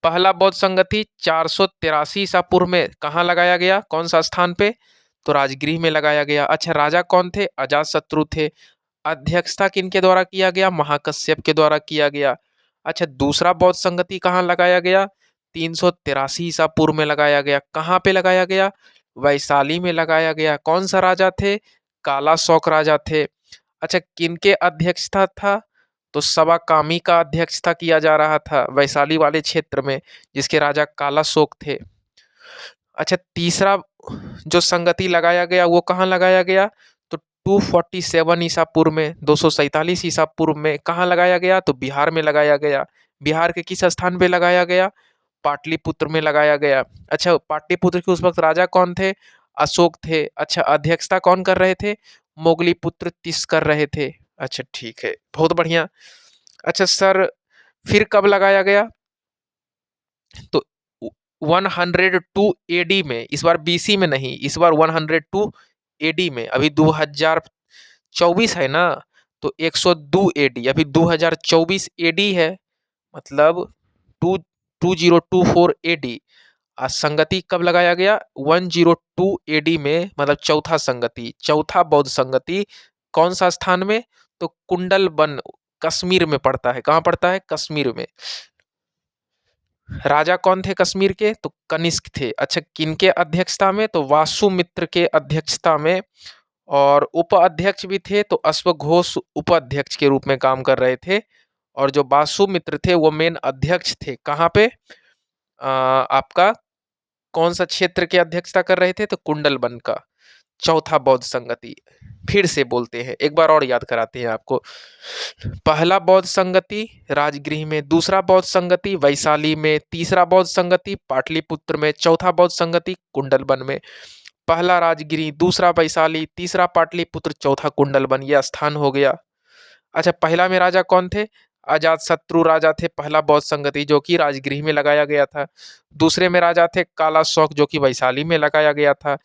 पहला बौद्ध संगति 483 ईसा पूर्व में कहाँ लगाया गया, कौन सा स्थान पे, तो राजगृह में लगाया गया। अच्छा, राजा कौन थे, अजातशत्रु थे। अध्यक्षता किनके द्वारा किया गया, महाकश्यप के द्वारा किया गया। अच्छा, दूसरा बौद्ध संगति कहाँ लगाया गया, 383 ईसा पूर्व में लगाया गया। कहाँ पे लगाया गया, वैशाली में लगाया गया। कौन सा राजा थे, काला शौक राजा थे। अच्छा, किनके अध्यक्षता था, तो सवाकामी का अध्यक्षता किया जा रहा था वैशाली वाले क्षेत्र में, जिसके राजा काला शोक थे। अच्छा, तीसरा जो संगति लगाया गया वो कहाँ लगाया गया, तो 247 ईसा पूर्व में, 247 ईसा पूर्व में कहाँ लगाया गया, तो बिहार में लगाया गया। बिहार के किस स्थान पे लगाया गया, पाटलिपुत्र में लगाया गया। अच्छा, पाटलिपुत्र के उस वक्त राजा कौन थे, अशोक थे। अच्छा, अध्यक्षता कौन कर रहे थे, मोगलीपुत्र तीस कर रहे थे। अच्छा ठीक है, बहुत बढ़िया। अच्छा सर, फिर कब लगाया गया, तो 102 एडी में, इस बार बीसी में नहीं, इस बार 102 एडी में। अभी 2024 है ना, तो 102 एडी, अभी 2024 एडी है, मतलब 2024 एडी। आज संगति कब लगाया गया, 102 एडी में, मतलब चौथा संगति, चौथा बौद्ध संगति। कौन सा स्थान में, तो कुंडलबन, कश्मीर में पड़ता है। कहाँ पड़ता है, कश्मीर में। राजा कौन थे कश्मीर के, तो कनिष्क थे। अच्छा, किनके अध्यक्षता में, तो वासुमित्र के अध्यक्षता में। और उपाध्यक्ष भी थे, तो अश्वघोष उपाध्यक्ष के रूप में काम कर रहे थे। और जो वासुमित्र थे वो मेन अध्यक्ष थे। कहाँ पे, आपका कौन सा क्षेत्र के अध्यक्षता कर रहे थे, तो कुंडलबन का। चौथा बौद्ध संगति, फिर से बोलते हैं, एक बार और याद कराते हैं आपको। पहला बौद्ध संगति राजगृह में, दूसरा बौद्ध संगति वैशाली में, तीसरा बौद्ध संगति पाटलिपुत्र में, चौथा बौद्ध संगति कुंडलबन में। पहला राजगृह, दूसरा वैशाली, तीसरा पाटलिपुत्र, चौथा कुंडलबन, यह स्थान हो गया। अच्छा, पहला में राजा कौन थे, अजातशत्रु राजा थे, पहला बौद्ध संगति जो कि राजगृह में लगाया गया था। दूसरे में राजा थे काला शौक, जो कि वैशाली में लगाया गया था।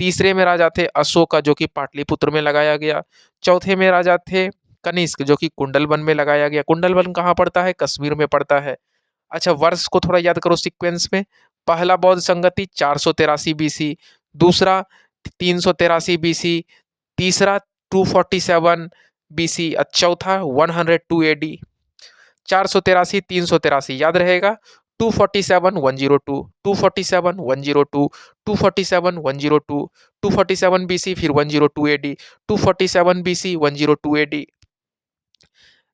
तीसरे में राजा थे अशोका, जो कि पाटलिपुत्र में लगाया गया। चौथे में राजा थे कनिष्क, जो कि कुंडलबन में लगाया गया। कुंडलबन कहाँ पड़ता है, कश्मीर में पड़ता है। अच्छा, वर्ष को थोड़ा याद करो सीक्वेंस में। पहला बौद्ध संगति 483 बीसी, दूसरा 383 बीसी, तीसरा 247 बीसी, चौथा 102 एडी। 483, 383 याद रहेगा। 247 102, 247 102, 247 102, 247 बीसी, फिर 102 AD, 247 BC, 102 AD.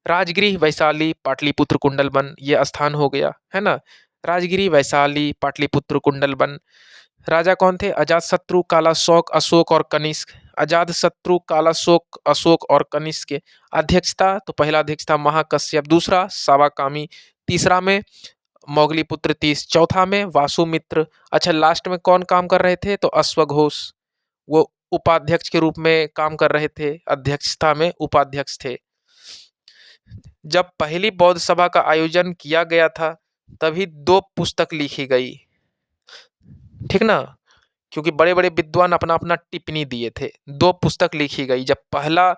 Rajgriha, Vaishali, Pataliputra, Kundalban, ये स्थान हो गया है ना। राजगृह, वैशाली, पाटलिपुत्र, कुंडलबन। राजा कौन थे, अजातशत्रु, काला शौक, अशोक और कनिष्क। अजातशत्रु, काला शौक, अशोक और कनिष्क के। अध्यक्षता, तो पहला अध्यक्ष था महाकश्यप, दूसरा सावाकामी, तीसरा में मोगलीपुत्र तीस, चौथा में वासुमित्र। अच्छा, लास्ट में कौन काम कर रहे थे, तो अश्वघोष, वो उपाध्यक्ष के रूप में काम कर रहे थे, अध्यक्षता में उपाध्यक्ष थे। जब पहली बौद्ध सभा का आयोजन किया गया था, तभी दो पुस्तक लिखी गई, ठीक ना, क्योंकि बड़े बड़े विद्वान अपना अपना टिप्पणी दिए थे। दो पुस्तक लिखी गई, जब पहला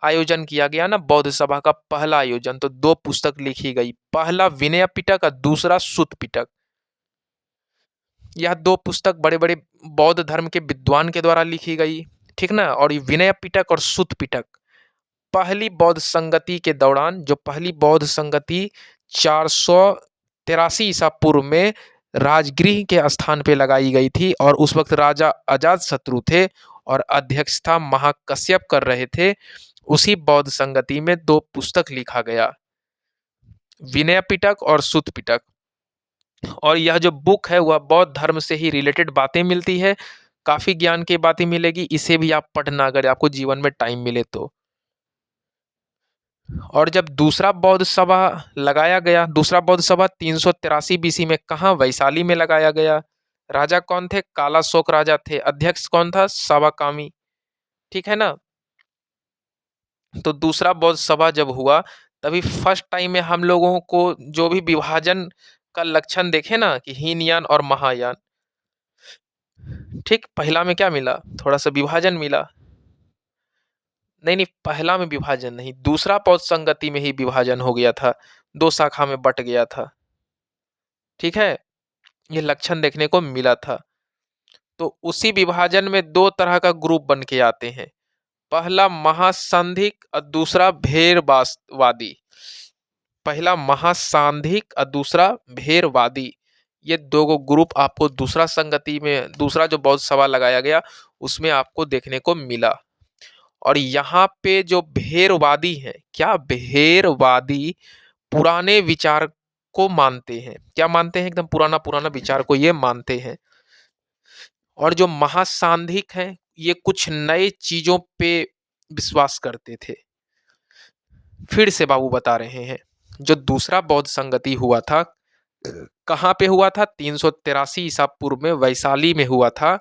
आयोजन किया गया ना, बौद्ध सभा का पहला आयोजन, तो दो पुस्तक लिखी गई। पहला विनय पिटक और दूसरा सुत्त पिटक। यह दो पुस्तक बड़े बड़े बौद्ध धर्म के विद्वान के द्वारा लिखी गई, ठीक ना। और ये विनय पिटक और सुत्त पिटक पहली बौद्ध संगति के दौरान, जो पहली बौद्ध संगति 483 ईसा पूर्व में राजगृह के स्थान पे लगाई गई थी, और उस वक्त राजा अजातशत्रु थे और अध्यक्षता महाकश्यप कर रहे थे। उसी बौद्ध संगति में दो पुस्तक लिखा गया, विनय पिटक और सुत्त पिटक। और यह जो बुक है वह बौद्ध धर्म से ही रिलेटेड बातें मिलती है, काफ़ी ज्ञान की बातें मिलेगी, इसे भी आप पढ़ना अगर आपको जीवन में टाइम मिले तो। और जब दूसरा बौद्ध सभा लगाया गया, दूसरा बौद्ध सभा 383 बीसी में कहाँ? वैशाली में लगाया गया। राजा कौन थे? कालाशोक राजा थे। अध्यक्ष कौन था? सावाकामी। ठीक है ना? तो दूसरा बौद्ध सभा जब हुआ, तभी फर्स्ट टाइम में हम लोगों को जो भी विभाजन का लक्षण देखे ना कि हीनयान और महायान, ठीक, पहला में क्या मिला? थोड़ा सा विभाजन मिला। नहीं नहीं, पहला में विभाजन नहीं, दूसरा बौद्ध संगति में ही विभाजन हो गया था, दो शाखा में बट गया था। ठीक है, ये लक्षण देखने को मिला था। तो उसी विभाजन में दो तरह का ग्रुप बन के आते हैं, पहला महासांधिक और दूसरा भेरवादी। पहला महासांधिक और दूसरा भेरवादी, ये दो गो ग्रुप आपको दूसरा संगति में, दूसरा जो बौद्ध सभा लगाया गया उसमें आपको देखने को मिला। और यहाँ पे जो भेरवादी है, क्या भेरवादी पुराने विचार को मानते हैं, क्या मानते हैं? एकदम पुराना पुराना विचार को ये मानते हैं। और जो महासांधिक हैं, ये कुछ नए चीजों पे विश्वास करते थे। फिर से बाबू बता रहे हैं, जो दूसरा बौद्ध संगति हुआ था, कहाँ पे हुआ था? 383 ईसा पूर्व में वैशाली में हुआ था।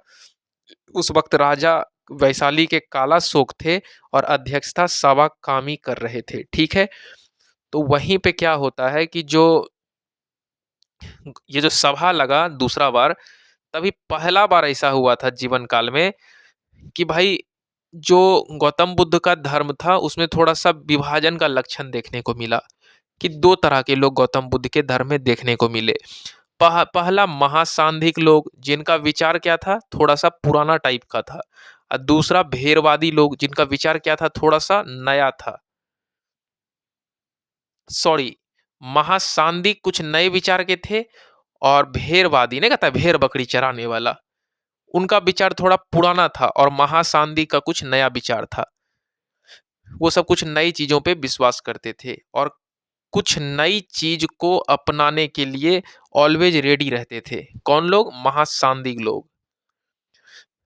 उस वक्त राजा वैशाली के कालाशोक थे और अध्यक्षता सावाकामी कर रहे थे। ठीक है, तो वहीं पे क्या होता है कि जो ये जो सभा लगा दूसरा बार, तभी पहला बार ऐसा हुआ था जीवन काल में कि भाई जो गौतम बुद्ध का धर्म था उसमें थोड़ा सा विभाजन का लक्षण देखने को मिला कि दो तरह के लोग गौतम बुद्ध के धर्म में देखने को मिले। पहला महासांधिक लोग, जिनका विचार क्या था? थोड़ा सा पुराना टाइप का था। और दूसरा भेरवादी लोग, जिनका विचार क्या था? थोड़ा सा नया था। सॉरी, महासांधिक कुछ नए विचार के थे और भेरवादी, नहीं कहता भेड़ बकरी चराने वाला, उनका विचार थोड़ा पुराना था और महासांदी का कुछ नया विचार था। वो सब कुछ नई चीजों पे विश्वास करते थे और कुछ नई चीज को अपनाने के लिए ऑलवेज रेडी रहते थे। कौन लोग? महासांदिक लोग,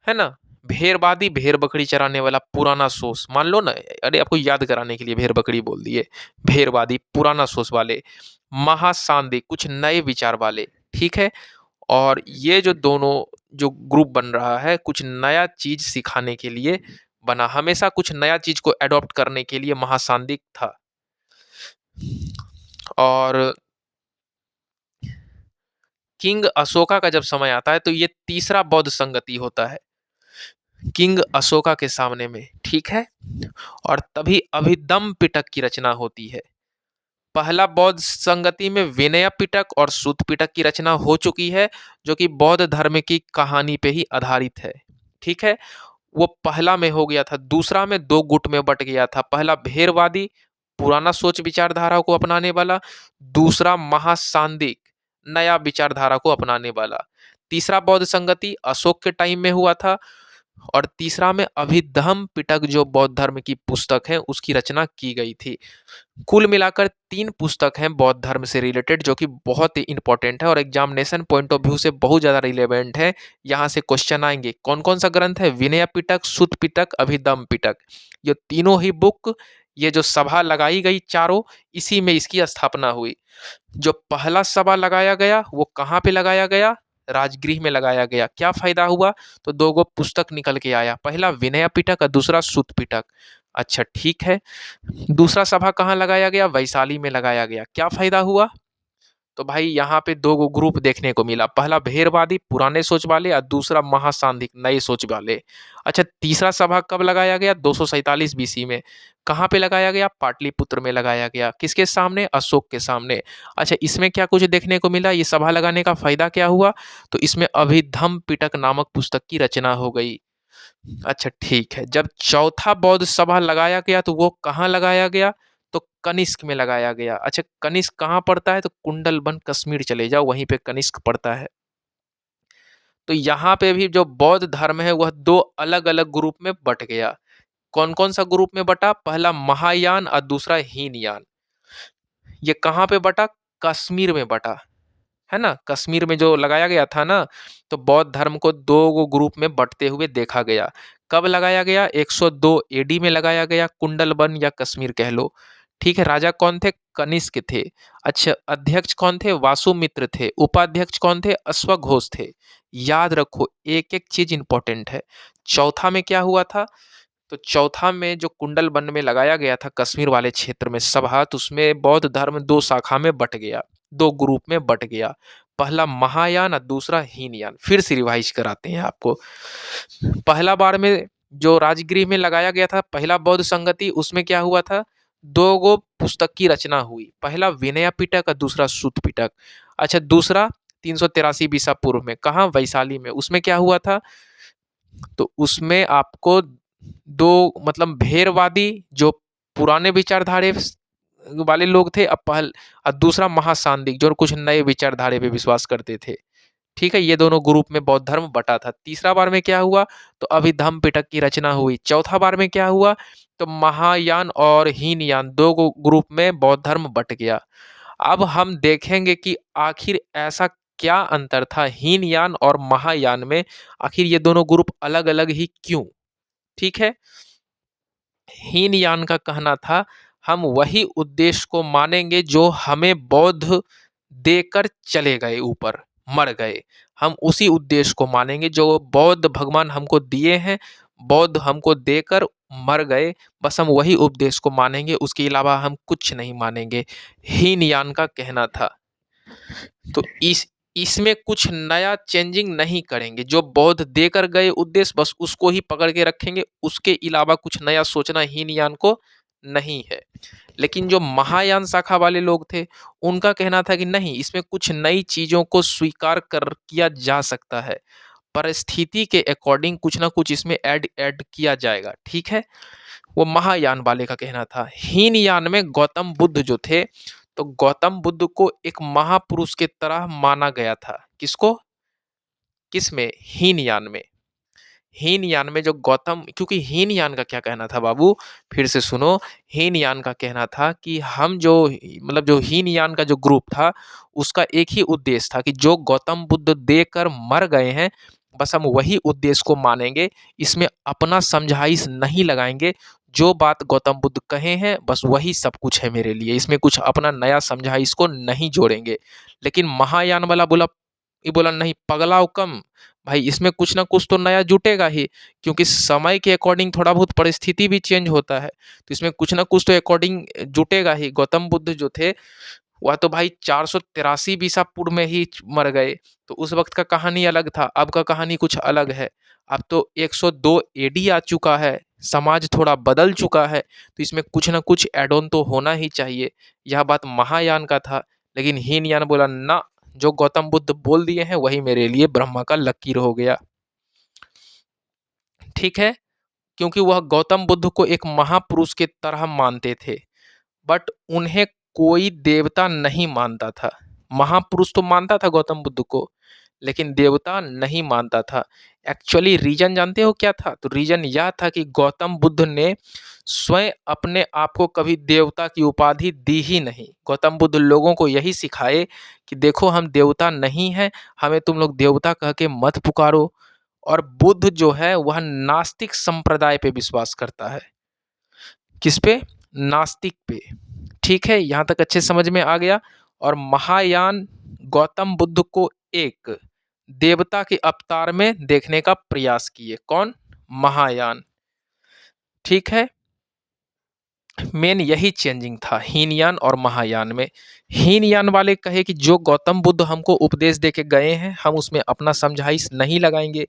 है ना? भेड़वादी, भेड़ बकरी चराने वाला पुराना सोच, मान लो ना, अरे आपको याद कराने के लिए भेड़ बकरी बोल दिए। भेड़वादी पुराना सोच वाले, महासांदिक कुछ नए विचार वाले। ठीक है, और ये जो दोनों जो ग्रुप बन रहा है, कुछ नया चीज सिखाने के लिए बना, हमेशा कुछ नया चीज को एडॉप्ट करने के लिए महासांदिक था। और किंग अशोका का जब समय आता है तो ये तीसरा बौद्ध संगति होता है किंग अशोका के सामने में। ठीक है, और तभी अभिधम्म पिटक की रचना होती है। पहला बौद्ध संगति में विनय पिटक और सुत पिटक की रचना हो चुकी है, जो कि बौद्ध धर्म की कहानी पे ही आधारित है। ठीक है, वो पहला में हो गया था। दूसरा में दो गुट में बट गया था, पहला भेरवादी, पुराना सोच विचारधारा को अपनाने वाला, दूसरा महासांदिक, नया विचारधारा को अपनाने वाला। तीसरा बौद्ध संगति अशोक के टाइम में हुआ था और तीसरा में अभिधम्म पिटक जो बौद्ध धर्म की पुस्तक है उसकी रचना की गई थी। कुल मिलाकर तीन पुस्तक हैं बौद्ध धर्म से रिलेटेड, जो कि बहुत ही इंपॉर्टेंट है और एग्जामिनेशन पॉइंट ऑफ व्यू से बहुत ज़्यादा रिलेवेंट है। यहाँ से क्वेश्चन आएंगे। कौन कौन सा ग्रंथ है? विनय पिटक, सुत पिटक, अभिधम्म पिटक। ये तीनों ही बुक, ये जो सभा लगाई गई चारों, इसी में इसकी स्थापना हुई। जो पहला सभा लगाया गया वो कहाँ पे लगाया गया? राजगृह में लगाया गया। क्या फायदा हुआ? तो दो गो पुस्तक निकल के आया, पहला विनय पिटक और दूसरा सुत पिटक। अच्छा ठीक है, दूसरा सभा कहाँ लगाया गया? वैशाली में लगाया गया। क्या फायदा हुआ? तो भाई यहाँ पे दो गो ग्रुप देखने को मिला, पहला भेरवादी पुराने सोच वाले और दूसरा महासांधिक नए सोच वाले। अच्छा, तीसरा सभा कब लगाया गया? 247 बीसी में। कहाँ पे लगाया गया? पाटलिपुत्र में लगाया गया। किसके सामने? अशोक के सामने। अच्छा, इसमें क्या कुछ देखने को मिला? ये सभा लगाने का फायदा क्या हुआ? तो इसमें अभिधम्म पिटक नामक पुस्तक की रचना हो गई। अच्छा ठीक है, जब चौथा बौद्ध सभा लगाया गया तो वो कहाँ लगाया गया? तो कनिष्क में लगाया गया। अच्छा, कनिष्क कहाँ पड़ता है? तो कुंडलबन कश्मीर चले जाओ, वहीं पे कनिष्क पड़ता है। तो यहाँ पे भी जो बौद्ध धर्म है वह दो अलग अलग ग्रुप में बट गया। कौन कौन सा ग्रुप में बटा? पहला महायान और दूसरा हीनयान। ये कहाँ पे बटा? कश्मीर में बटा। है ना? कश्मीर में जो लगाया गया था ना, तो बौद्ध धर्म को 2 ग्रुप में बँटते हुए देखा गया। कब लगाया गया? 102 एडी में लगाया गया, कुंडलवन या कश्मीर कह लो। ठीक है, राजा कौन थे? कनिष्क थे। अच्छा, अध्यक्ष कौन थे? वासुमित्र थे। उपाध्यक्ष कौन थे? अश्वघोष थे। याद रखो, एक-एक चीज़ इम्पोर्टेंट है। चौथा में क्या हुआ था? तो चौथा में जो कुंडलवन में लगाया गया था कश्मीर वाले क्षेत्र में सभा, तो उसमें बौद्ध धर्म 2 शाखा में बँट गया, 2 ग्रुप में बँट गया। पहला महायान और दूसरा हीनयान। फिर से रिवाइज कराते हैं आपको। पहला बार में जो राजगृह में लगाया गया था, पहला बौद्ध संगति, उसमें क्या हुआ था? 2 गो पुस्तक की रचना हुई। पहला विनय पिटक और दूसरा सूत पिटक। अच्छा, दूसरा 383 ईसा पूर्व में, कहाँ? वैशाली में। उसमें क्या हुआ था? तो उसमें आपको 2 मतलब भेरवादी जो पुराने विचारधारे वाले लोग थे, और दूसरा महासांदिक जो कुछ नए विचारधारे पे विश्वास करते थे। ठीक है, ये दोनों ग्रुप में बौद्ध धर्म बटा था। तीसरा बार में क्या हुआ? तो अभिधम्म पिटक की रचना हुई। चौथा बार में क्या हुआ? तो महायान और हीनयान 2 ग्रुप में बौद्ध धर्म बट गया। अब हम देखेंगे कि आखिर ऐसा क्या अंतर था हीनयान और महायान में? आखिर ये दोनों ग्रुप अलग-अलग ही क्यों? ठीक है? हीनयान का कहना था, हम वही उद्देश्य को मानेंगे जो हमें बौद्ध देकर चले गए ऊपर, मर गए। हम उसी उद्देश्य को मानेंगे जो बौद्ध भगवान हमको दिए हैं, बौद्ध हमको देकर मर गए, बस हम वही उपदेश को मानेंगे, उसके अलावा हम कुछ नहीं मानेंगे। हीनयान का कहना था। तो इसमें कुछ नया चेंजिंग नहीं करेंगे, जो बौद्ध देकर गए उद्देश्य बस उसको ही पकड़ के रखेंगे, उसके अलावा कुछ नया सोचना हीनयान को नहीं है। लेकिन जो महायान शाखा वाले लोग थे, उनका कहना था कि नहीं, इसमें कुछ नई चीज़ों को स्वीकार कर किया जा सकता है। परिस्थिति के अकॉर्डिंग कुछ ना कुछ इसमें ऐड ऐड किया जाएगा, ठीक है? वो महायान वाले का कहना था। हीनयान में गौतम बुद्ध जो थे, तो गौतम बुद्ध को एक महापुरुष के तरह माना गया था। किसको? किसमें? हीनयान में। हीनयान में जो गौतम, क्योंकि हीनयान का क्या कहना था बाबू, फिर से सुनो। हीनयान का कहना था कि हम जो मतलब जो हीनयान का जो ग्रुप था, उसका एक ही उद्देश्य था कि जो गौतम बुद्ध देकर मर गए हैं, बस हम वही उद्देश्य को मानेंगे, इसमें अपना समझाइश नहीं लगाएंगे। जो बात गौतम बुद्ध कहे हैं, बस वही सब कुछ है मेरे लिए, इसमें कुछ अपना नया समझाइश को नहीं जोड़ेंगे। लेकिन महायान वाला बोला, ये बोला नहीं पगलाओ कम, भाई इसमें कुछ ना कुछ तो नया जुटेगा ही, क्योंकि समय के अकॉर्डिंग थोड़ा बहुत परिस्थिति भी चेंज होता है, तो इसमें कुछ ना कुछ तो अकॉर्डिंग जुटेगा ही। गौतम बुद्ध जो थे, वह तो भाई 483 ईसा पूर्व में ही मर गए, तो उस वक्त का कहानी अलग था, अब का कहानी कुछ अलग है। अब तो 102 एडी आ चुका है, समाज थोड़ा बदल चुका है, तो इसमें कुछ ना कुछ एड ऑन तो होना ही चाहिए। यह बात महायान का था, लेकिन हीनयान बोला ना, जो गौतम बुद्ध बोल दिए हैं वही मेरे लिए ब्रह्मा का लकीर हो गया। ठीक है, क्योंकि वह गौतम बुद्ध को एक महापुरुष के तरह मानते थे, बट उन्हें कोई देवता नहीं मानता था। महापुरुष तो मानता था गौतम बुद्ध को, लेकिन देवता नहीं मानता था। एक्चुअली रीजन जानते हो क्या था? तो रीजन यह था कि गौतम बुद्ध ने स्वयं अपने आप को कभी देवता की उपाधि दी ही नहीं। गौतम बुद्ध लोगों को यही सिखाए कि देखो हम देवता नहीं हैं, हमें तुम लोग देवता कह के मत पुकारो। और बुद्ध जो है वह नास्तिक संप्रदाय पे विश्वास करता है। किस पे? नास्तिक पे। ठीक है, यहाँ तक अच्छे समझ में आ गया। और महायान गौतम बुद्ध को एक देवता के अवतार में देखने का प्रयास किए। कौन? महायान। ठीक है, मेन यही चेंजिंग था हीनयान और महायान में। हीनयान वाले कहे कि जो गौतम बुद्ध हमको उपदेश दे के गए हैं, हम उसमें अपना समझाइश नहीं लगाएंगे,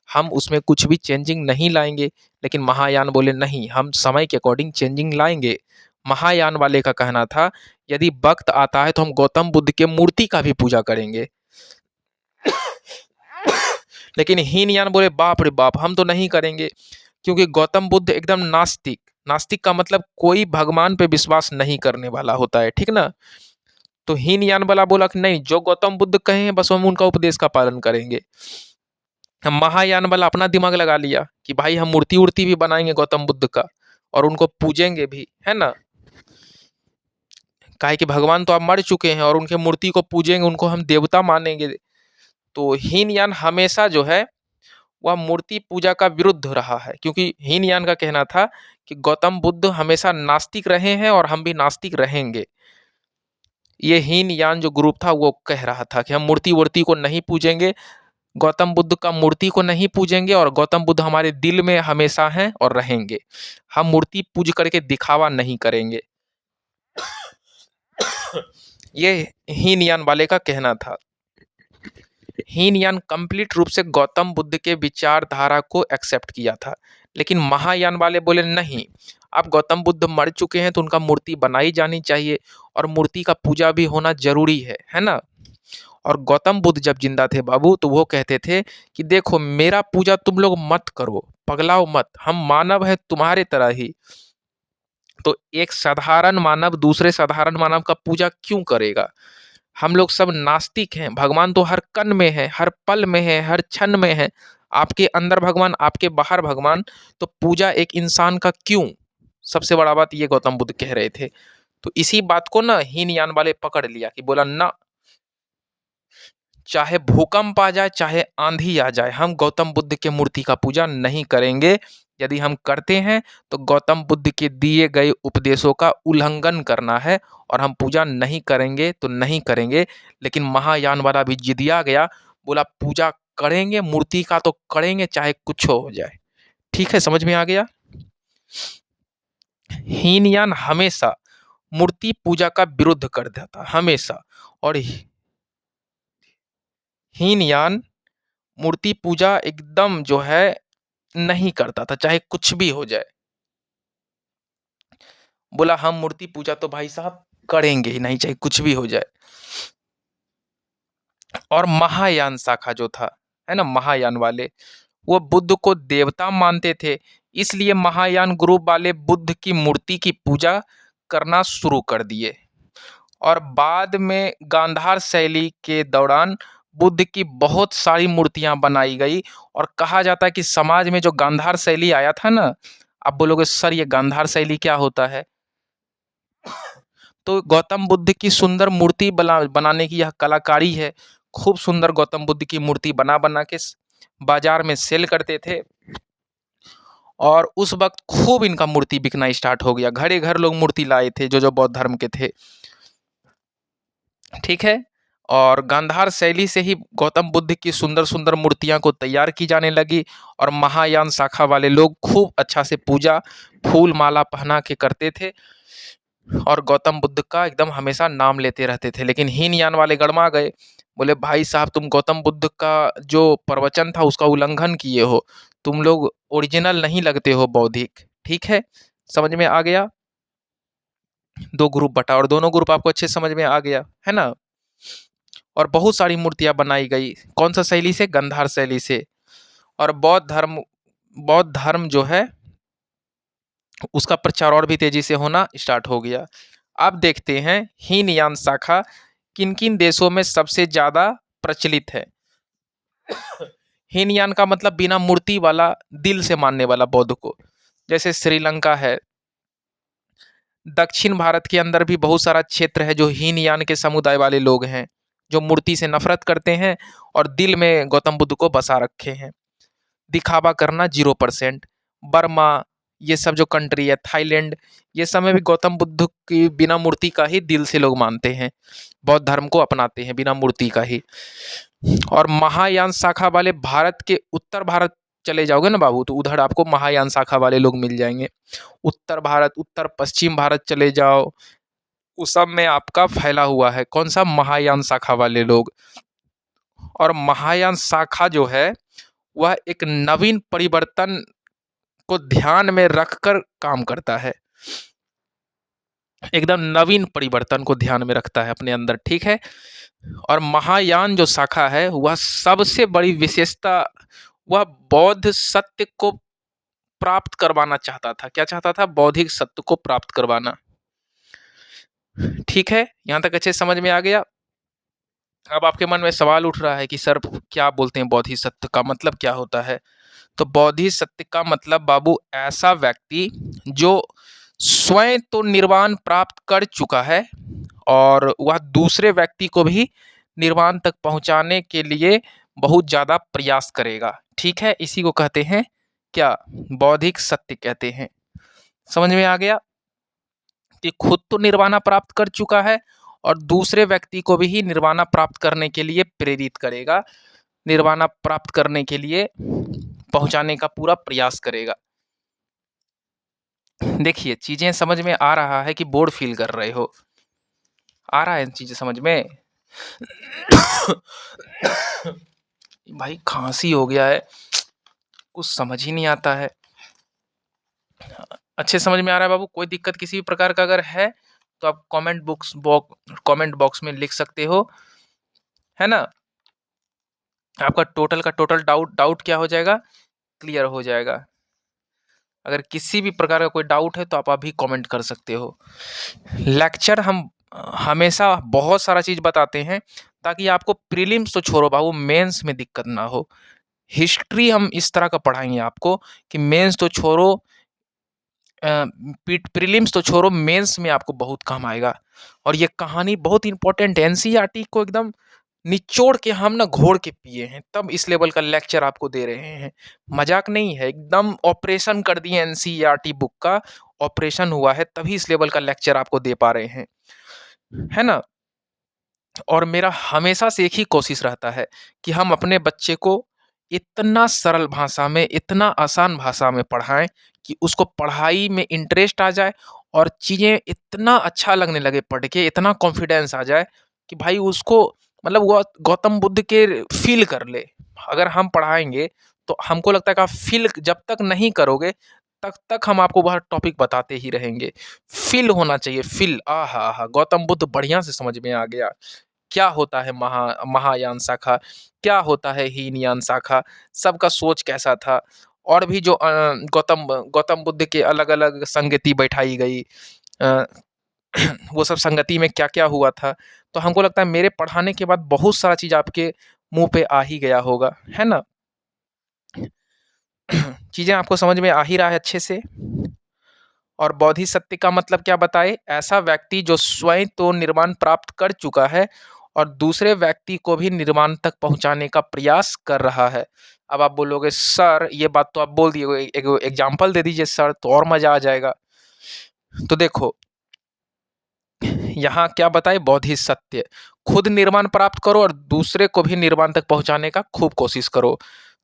हम उसमें कुछ भी चेंजिंग नहीं लाएंगे। लेकिन महायान बोले नहीं, हम समय के अकॉर्डिंग चेंजिंग लाएंगे। महायान वाले का कहना था, यदि वक्त आता है तो हम गौतम बुद्ध के मूर्ति का भी पूजा करेंगे। लेकिन हीनयान बोले बाप रे बाप, हम तो नहीं करेंगे, क्योंकि गौतम बुद्ध एकदम नास्तिक, नास्तिक का मतलब कोई भगवान पे विश्वास नहीं करने वाला होता है, ठीक ना? तो हीनयान वाला बोला कि नहीं, जो गौतम बुद्ध कहे हैं बस हम उनका उपदेश का पालन करेंगे। हम महायान वाला अपना दिमाग लगा लिया कि भाई हम मूर्ति उर्ति भी बनाएंगे गौतम बुद्ध का और उनको पूजेंगे भी, है ना? काहे कि भगवान तो अब मर चुके हैं और उनके मूर्ति को पूजेंगे, उनको हम देवता मानेंगे। तो हीनयान हमेशा जो है वह मूर्ति पूजा का विरुद्ध रहा है, क्योंकि हीनयान का कहना था कि गौतम बुद्ध हमेशा नास्तिक रहे हैं और हम भी नास्तिक रहेंगे। ये हीनयान जो ग्रुप था वो कह रहा था कि हम मूर्ति वूर्ति को नहीं पूजेंगे, गौतम बुद्ध का मूर्ति को नहीं पूजेंगे, और गौतम बुद्ध हमारे दिल में हमेशा हैं और रहेंगे। हम मूर्ति पूज करके दिखावा नहीं करेंगे। ये हीनयान वाले का कहना था। हीनयान कंप्लीट रूप से गौतम बुद्ध के विचारधारा को एक्सेप्ट किया था, लेकिन महायान वाले बोले नहीं, अब गौतम बुद्ध मर चुके हैं तो उनका मूर्ति बनाई जानी चाहिए और मूर्ति का पूजा भी होना जरूरी है ना। और गौतम बुद्ध जब जिंदा थे बाबू, तो वो कहते थे कि देखो मेरा पूजा तुम लोग मत करो, पगलाओ मत, हम मानव हैं तुम्हारे तरह ही। तो एक साधारण मानव दूसरे साधारण मानव का पूजा क्यों करेगा? हम लोग सब नास्तिक हैं, भगवान तो हर कण में है, हर पल में है, हर क्षण में है। आपके अंदर भगवान, आपके बाहर भगवान, तो पूजा एक इंसान का क्यों? सबसे बड़ा बात ये गौतम बुद्ध कह रहे थे। तो इसी बात को ना हीनयान वाले पकड़ लिया कि बोला ना, चाहे भूकंप आ जाए, चाहे आंधी आ जाए, हम गौतम बुद्ध के मूर्ति का पूजा नहीं करेंगे। यदि हम करते हैं तो गौतम बुद्ध के दिए गए उपदेशों का उल्लंघन करना है, और हम पूजा नहीं करेंगे तो नहीं करेंगे। लेकिन महायान वाला भी जिदिया गया, बोला पूजा करेंगे, मूर्ति का तो करेंगे चाहे कुछ हो जाए। ठीक है, समझ में आ गया। हीनयान हमेशा मूर्ति पूजा का विरोध कर देता, हमेशा। और हीनयान मूर्ति पूजा एकदम जो है नहीं करता था, चाहे कुछ भी हो जाए। बोला हम मूर्ति पूजा तो भाई साहब करेंगे ही नहीं, चाहे कुछ भी हो जाए। और महायान शाखा जो था, है ना, महायान वाले, वो बुद्ध को देवता मानते थे। इसलिए महायान ग्रुप वाले बुद्ध की मूर्ति की पूजा करना शुरू कर दिए। और बाद में गांधार शैली के दौरान बुद्ध की बहुत सारी मूर्तियां बनाई गई। और कहा जाता है कि समाज में जो गांधार शैली आया था ना, आप बोलोगे सर ये गांधार शैली क्या होता है? तो गौतम बुद्ध की सुंदर मूर्ति बनाने की यह कलाकारी है। खूब सुंदर गौतम बुद्ध की मूर्ति बना बना के बाजार में सेल करते थे। और उस वक्त खूब इनका मूर्ति बिकना स्टार्ट हो गया, घरे घर लोग मूर्ति लाए थे जो जो बौद्ध धर्म के थे। ठीक है। और गांधार शैली से ही गौतम बुद्ध की सुंदर सुंदर मूर्तियां को तैयार की जाने लगी। और महायान शाखा वाले लोग खूब अच्छा से पूजा फूल माला पहना के करते थे, और गौतम बुद्ध का एकदम हमेशा नाम लेते रहते थे। लेकिन हीनयान वाले गरमा गए, बोले भाई साहब तुम गौतम बुद्ध का जो प्रवचन था उसका उल्लंघन किए हो, तुम लोग ओरिजिनल नहीं लगते हो, बौद्धिक। ठीक है, समझ में आ गया। दो ग्रुप बटा, और दोनों ग्रुप आपको अच्छे समझ में आ गया है ना। और बहुत सारी मूर्तियां बनाई गई, कौन सा शैली से? गांधार शैली से। और बौद्ध धर्म जो है उसका प्रचार और भी तेजी से होना स्टार्ट हो गया। अब देखते हैं हीनयान शाखा किन किन देशों में सबसे ज्यादा प्रचलित है। हीनयान का मतलब बिना मूर्ति वाला, दिल से मानने वाला बौद्ध को। जैसे श्रीलंका है, दक्षिण भारत के अंदर भी बहुत सारा क्षेत्र है जो हीनयान के समुदाय वाले लोग हैं, जो मूर्ति से नफरत करते हैं और दिल में गौतम बुद्ध को बसा रखे हैं। दिखावा करना 0%। बर्मा, ये सब जो कंट्री है, थाईलैंड, ये सब में भी गौतम बुद्ध की बिना मूर्ति का ही दिल से लोग मानते हैं, बौद्ध धर्म को अपनाते हैं बिना मूर्ति का ही। और महायान शाखा वाले भारत के उत्तर भारत चले जाओगे ना बाबू, तो उधर आपको महायान शाखा वाले लोग मिल जाएंगे। उत्तर भारत, उत्तर पश्चिम भारत चले जाओ, उस सब में आपका फैला हुआ है कौन सा? महायान शाखा वाले लोग। और महायान शाखा जो है वह एक नवीन परिवर्तन को ध्यान में रखकर काम करता है, एकदम नवीन परिवर्तन को ध्यान में रखता है अपने अंदर। ठीक है। और महायान जो शाखा है वह सबसे बड़ी विशेषता, वह बौद्ध सत्य को प्राप्त करवाना चाहता था। क्या चाहता था? बौद्धिक सत्य को प्राप्त करवाना। ठीक है, यहां तक अच्छे समझ में आ गया। अब आपके मन में सवाल उठ रहा है कि सर क्या बोलते हैं बौद्धिक सत्य का मतलब क्या होता है? तो बौद्धिक सत्य का मतलब बाबू ऐसा व्यक्ति जो स्वयं तो निर्वाण प्राप्त कर चुका है, और वह दूसरे व्यक्ति को भी निर्वाण तक पहुँचाने के लिए बहुत ज़्यादा प्रयास करेगा। ठीक है? इसी को कहते हैं क्या? बौद्धिक सत्य कहते हैं। समझ में आ गया? कि खुद तो निर्वाणा प्राप्त कर चुका है और दूसरे व्यक्ति को भी निर्वाणा प्राप्त करने के लिए प्रेरित करेगा, निर्वाणा प्राप्त करने के लिए पहुँचाने का पूरा प्रयास करेगा। देखिए, चीज़ें समझ में आ रहा है कि बोर फ़ील कर रहे हो? आ रहा है चीज़ें समझ में? भाई खाँसी हो गया है, कुछ समझ ही नहीं आता है। अच्छे समझ में आ रहा है बाबू? कोई दिक्कत किसी भी प्रकार का अगर है, तो आप कमेंट बॉक्स में लिख सकते हो, है ना? आपका टोटल का टोटल डाउट क्या हो जाएगा? क्लियर हो जाएगा। अगर किसी भी प्रकार का कोई डाउट है तो आप अभी कमेंट कर सकते हो। लेक्चर हम हमेशा बहुत सारा चीज़ बताते हैं ताकि आपको प्रीलिम्स तो छोड़ो बाबू, मेंस में दिक्कत ना हो। हिस्ट्री हम इस तरह का पढ़ाएंगे आपको कि मेंस तो छोड़ो, प्रीलिम्स तो छोड़ो, मेंस में आपको बहुत काम आएगा। और ये कहानी बहुत इंपॉर्टेंट है, एनसीईआरटी को एकदम निचोड़ के हम ना घोड़ के पिए हैं, तब इस लेवल का लेक्चर आपको दे रहे हैं। मजाक नहीं है, एकदम ऑपरेशन कर दिए एनसीईआरटी बुक का, ऑपरेशन हुआ है तभी इस लेवल का लेक्चर आपको दे पा रहे हैं, है ना? और मेरा हमेशा से एक ही कोशिश रहता है कि हम अपने बच्चे को इतना सरल भाषा में, इतना आसान भाषा में पढ़ाएं कि उसको पढ़ाई में इंटरेस्ट आ जाए और चीज़ें इतना अच्छा लगने लगे पढ़ के, इतना कॉन्फिडेंस आ जाए कि भाई उसको मतलब वो गौतम बुद्ध के फील कर ले। अगर हम पढ़ाएंगे तो हमको लगता है कि आप फील जब तक नहीं करोगे तब तक हम आपको वह टॉपिक बताते ही रहेंगे। फील होना चाहिए, फील। आहा हा, गौतम बुद्ध बढ़िया से समझ में आ गया। क्या होता है महायान शाखा, क्या होता है हीनयान शाखा, सबका सोच कैसा था, और भी जो गौतम बुद्ध के अलग अलग संगति बैठाई गई, अ, वो सब संगति में क्या क्या हुआ था। तो हमको लगता है मेरे पढ़ाने के बाद बहुत सारा चीज़ आपके मुंह पे आ ही गया होगा, है ना? चीज़ें आपको समझ में आ ही रहा है अच्छे से। और बौद्धि सत्य का मतलब क्या बताए? ऐसा व्यक्ति जो स्वयं तो निर्वाण प्राप्त कर चुका है और दूसरे व्यक्ति को भी निर्वाण तक पहुंचाने का प्रयास कर रहा है। अब आप बोलोगे सर ये बात तो आप बोल दिए, एक एग्जाम्पल दे दीजिए सर तो और मजा आ जाएगा। तो देखो यहाँ क्या बताए? बौद्धि सत्य, खुद निर्वाण प्राप्त करो और दूसरे को भी निर्वाण तक पहुंचाने का खूब कोशिश करो।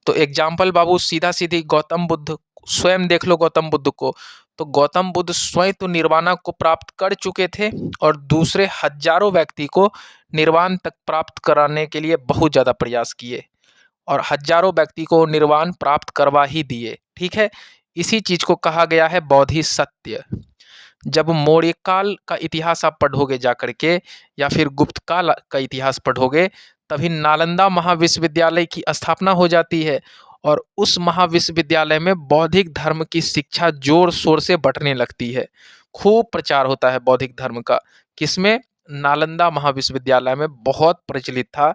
तो एग्जाम्पल बाबू सीधा सीधी गौतम बुद्ध, स्वयं देख लो गौतम बुद्ध को। तो गौतम बुद्ध स्वयं तो निर्वाणा को प्राप्त कर चुके थे और दूसरे हजारों व्यक्ति को निर्वाण तक प्राप्त कराने के लिए बहुत ज़्यादा प्रयास किए और हजारों व्यक्ति को निर्वाण प्राप्त करवा ही दिए। ठीक है? इसी चीज को कहा गया है बौद्धि सत्य। जब मौर्य काल का इतिहास आप पढ़ोगे जाकर के या फिर गुप्त काल का इतिहास पढ़ोगे, तभी नालंदा महाविश्वविद्यालय की स्थापना हो जाती है और उस महाविश्वविद्यालय में बौद्धिक धर्म की शिक्षा जोर शोर से बंटने लगती है। खूब प्रचार होता है बौद्धिक धर्म का। किसमें? नालंदा महाविश्वविद्यालय में बहुत प्रचलित था।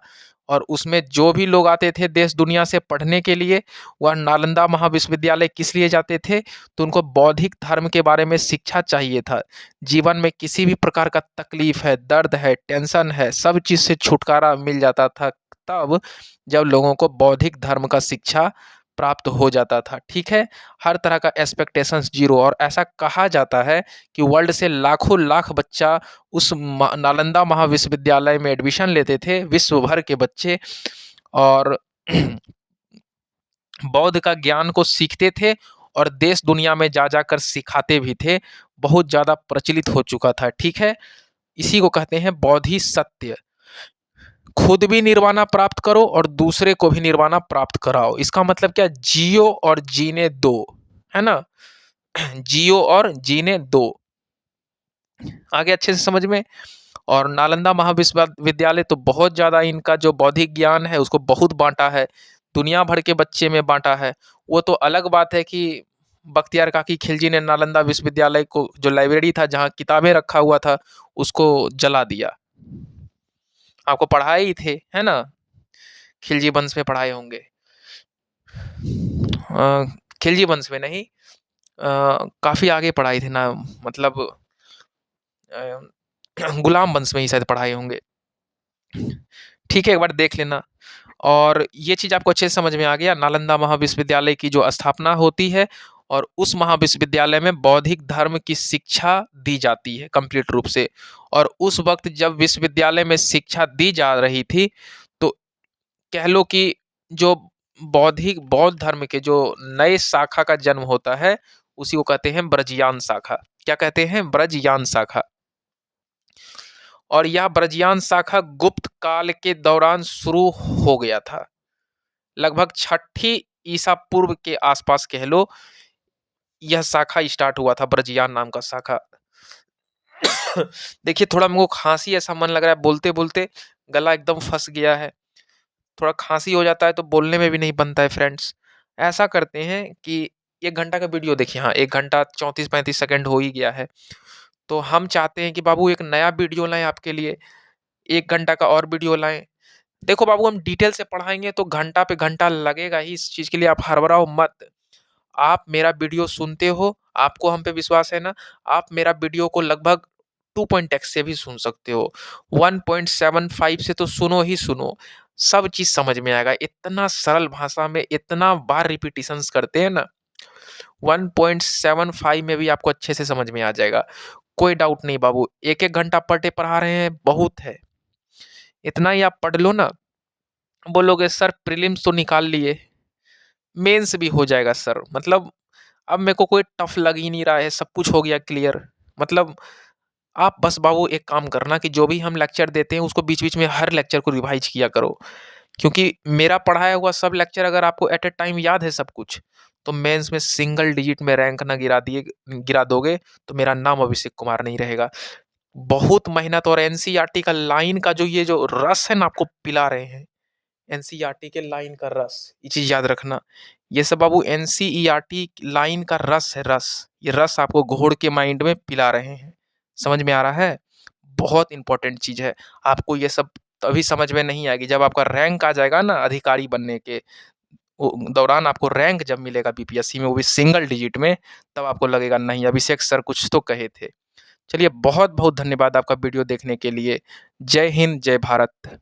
और उसमें जो भी लोग आते थे देश दुनिया से पढ़ने के लिए, वह नालंदा महाविश्वविद्यालय किस लिए जाते थे? तो उनको बौद्धिक धर्म के बारे में शिक्षा चाहिए था। जीवन में किसी भी प्रकार का तकलीफ है, दर्द है, टेंशन है, सब चीज़ से छुटकारा मिल जाता था तब जब लोगों को बौद्धिक धर्म का शिक्षा प्राप्त हो जाता था। ठीक है? हर तरह का एक्सपेक्टेशंस जीरो। और ऐसा कहा जाता है कि वर्ल्ड से लाखों लाख बच्चा उस नालंदा महाविश्वविद्यालय में एडमिशन लेते थे, विश्व भर के बच्चे, और बौद्ध का ज्ञान को सीखते थे और देश दुनिया में जा जाकर सिखाते भी थे। बहुत ज़्यादा प्रचलित हो चुका था। ठीक है? इसी को कहते हैं बौद्धि सत्य। खुद भी निर्वाणा प्राप्त करो और दूसरे को भी निर्वाणा प्राप्त कराओ। इसका मतलब क्या? जियो और जीने दो, है ना? जियो और जीने दो। आगे अच्छे से समझ में। और नालंदा महाविश्वविद्यालय तो बहुत ज़्यादा इनका जो बौद्धिक ज्ञान है उसको बहुत बांटा है, दुनिया भर के बच्चे में बांटा है। वो तो अलग बात है कि बख्तियार काकी खिलजी ने नालंदा विश्वविद्यालय को, जो लाइब्रेरी था जहाँ किताबें रखा हुआ था, उसको जला दिया। आपको पढ़ाए ही थे, है ना? खिलजी वंश में पढ़ाए होंगे। खिलजी वंश में नहीं, काफ़ी आगे पढ़ाई थी ना, मतलब गुलाम वंश में ही शायद पढ़ाए होंगे। ठीक है, एक बार देख लेना। और ये चीज़ आपको अच्छे से समझ में आ गया, नालंदा महाविश्वविद्यालय की जो स्थापना होती है और उस महाविश्वविद्यालय में बौद्धिक धर्म की शिक्षा दी जाती है कंप्लीट रूप से। और उस वक्त जब विश्वविद्यालय में शिक्षा दी जा रही थी, तो कह लो कि जो बौद्ध धर्म के जो नए शाखा का जन्म होता है, उसी को कहते हैं ब्रजयान शाखा। क्या कहते हैं? ब्रजयान शाखा। और यह ब्रजयान शाखा गुप्त काल के दौरान शुरू हो गया था। लगभग छठी ईसा पूर्व के आसपास कह लो, यह शाखा स्टार्ट हुआ था, ब्रजयान नाम का शाखा। देखिए, थोड़ा मेरे को खांसी ऐसा मन लग रहा है, बोलते बोलते गला एकदम फंस गया है। थोड़ा खांसी हो जाता है तो बोलने में भी नहीं बनता है फ्रेंड्स। ऐसा करते हैं कि 1 घंटा का वीडियो देखिए, हाँ 1 घंटा 34-35 सेकंड हो ही गया है। तो हम चाहते हैं कि बाबू एक नया वीडियो लाएं आपके लिए, 1 घंटा का और वीडियो लाएं। देखो बाबू, हम डिटेल से पढ़ाएंगे तो घंटा पे घंटा लगेगा ही, इस चीज़ के लिए आप हड़बड़ाओ मत। आप मेरा वीडियो सुनते हो, आपको हम पे विश्वास है ना, आप मेरा वीडियो को लगभग 2.x से भी सुन सकते हो, 1.75 से तो सुनो ही सुनो, सब चीज़ समझ में आएगा। इतना सरल भाषा में इतना बार रिपीटिशंस करते हैं ना, 1.75 में भी आपको अच्छे से समझ में आ जाएगा। कोई डाउट नहीं बाबू, 1-1 घंटा पर डे पढ़ा रहे हैं, बहुत है। इतना ही आप पढ़ लो ना, बोलोगे सर प्रीलिम्स तो निकाल लिए, मेंस भी हो जाएगा सर। मतलब अब मेरे को कोई टफ लग ही नहीं रहा है, सब कुछ हो गया क्लियर। मतलब आप बस बाबू एक काम करना कि जो भी हम लेक्चर देते हैं उसको बीच-बीच में हर लेक्चर को रिवाइज किया करो। क्योंकि मेरा पढ़ाया हुआ सब लेक्चर अगर आपको एट अ टाइम याद है सब कुछ, तो मेंस में सिंगल डिजिट में रैंक ना गिरा दोगे, तो मेरा नाम अभिषेक कुमार नहीं रहेगा। बहुत मेहनत और एनसीईआरटी का लाइन का जो ये जो रस है ना, आपको पिला रहे हैं। एनसीईआरटी के लाइन का रस, ये चीज़ याद रखना। ये सब बाबू एनसीईआरटी लाइन का रस है, रस। ये रस आपको घोल के माइंड में पिला रहे हैं। समझ में आ रहा है? बहुत इंपॉर्टेंट चीज़ है। आपको ये सब तभी समझ में नहीं आएगी जब आपका रैंक आ जाएगा ना अधिकारी बनने के दौरान, आपको रैंक जब मिलेगा बीपीएससी में, वो भी सिंगल डिजिट में, तब आपको लगेगा नहीं अभिषेक सर कुछ तो कहे थे। चलिए, बहुत बहुत धन्यवाद आपका वीडियो देखने के लिए। जय हिंद, जय भारत।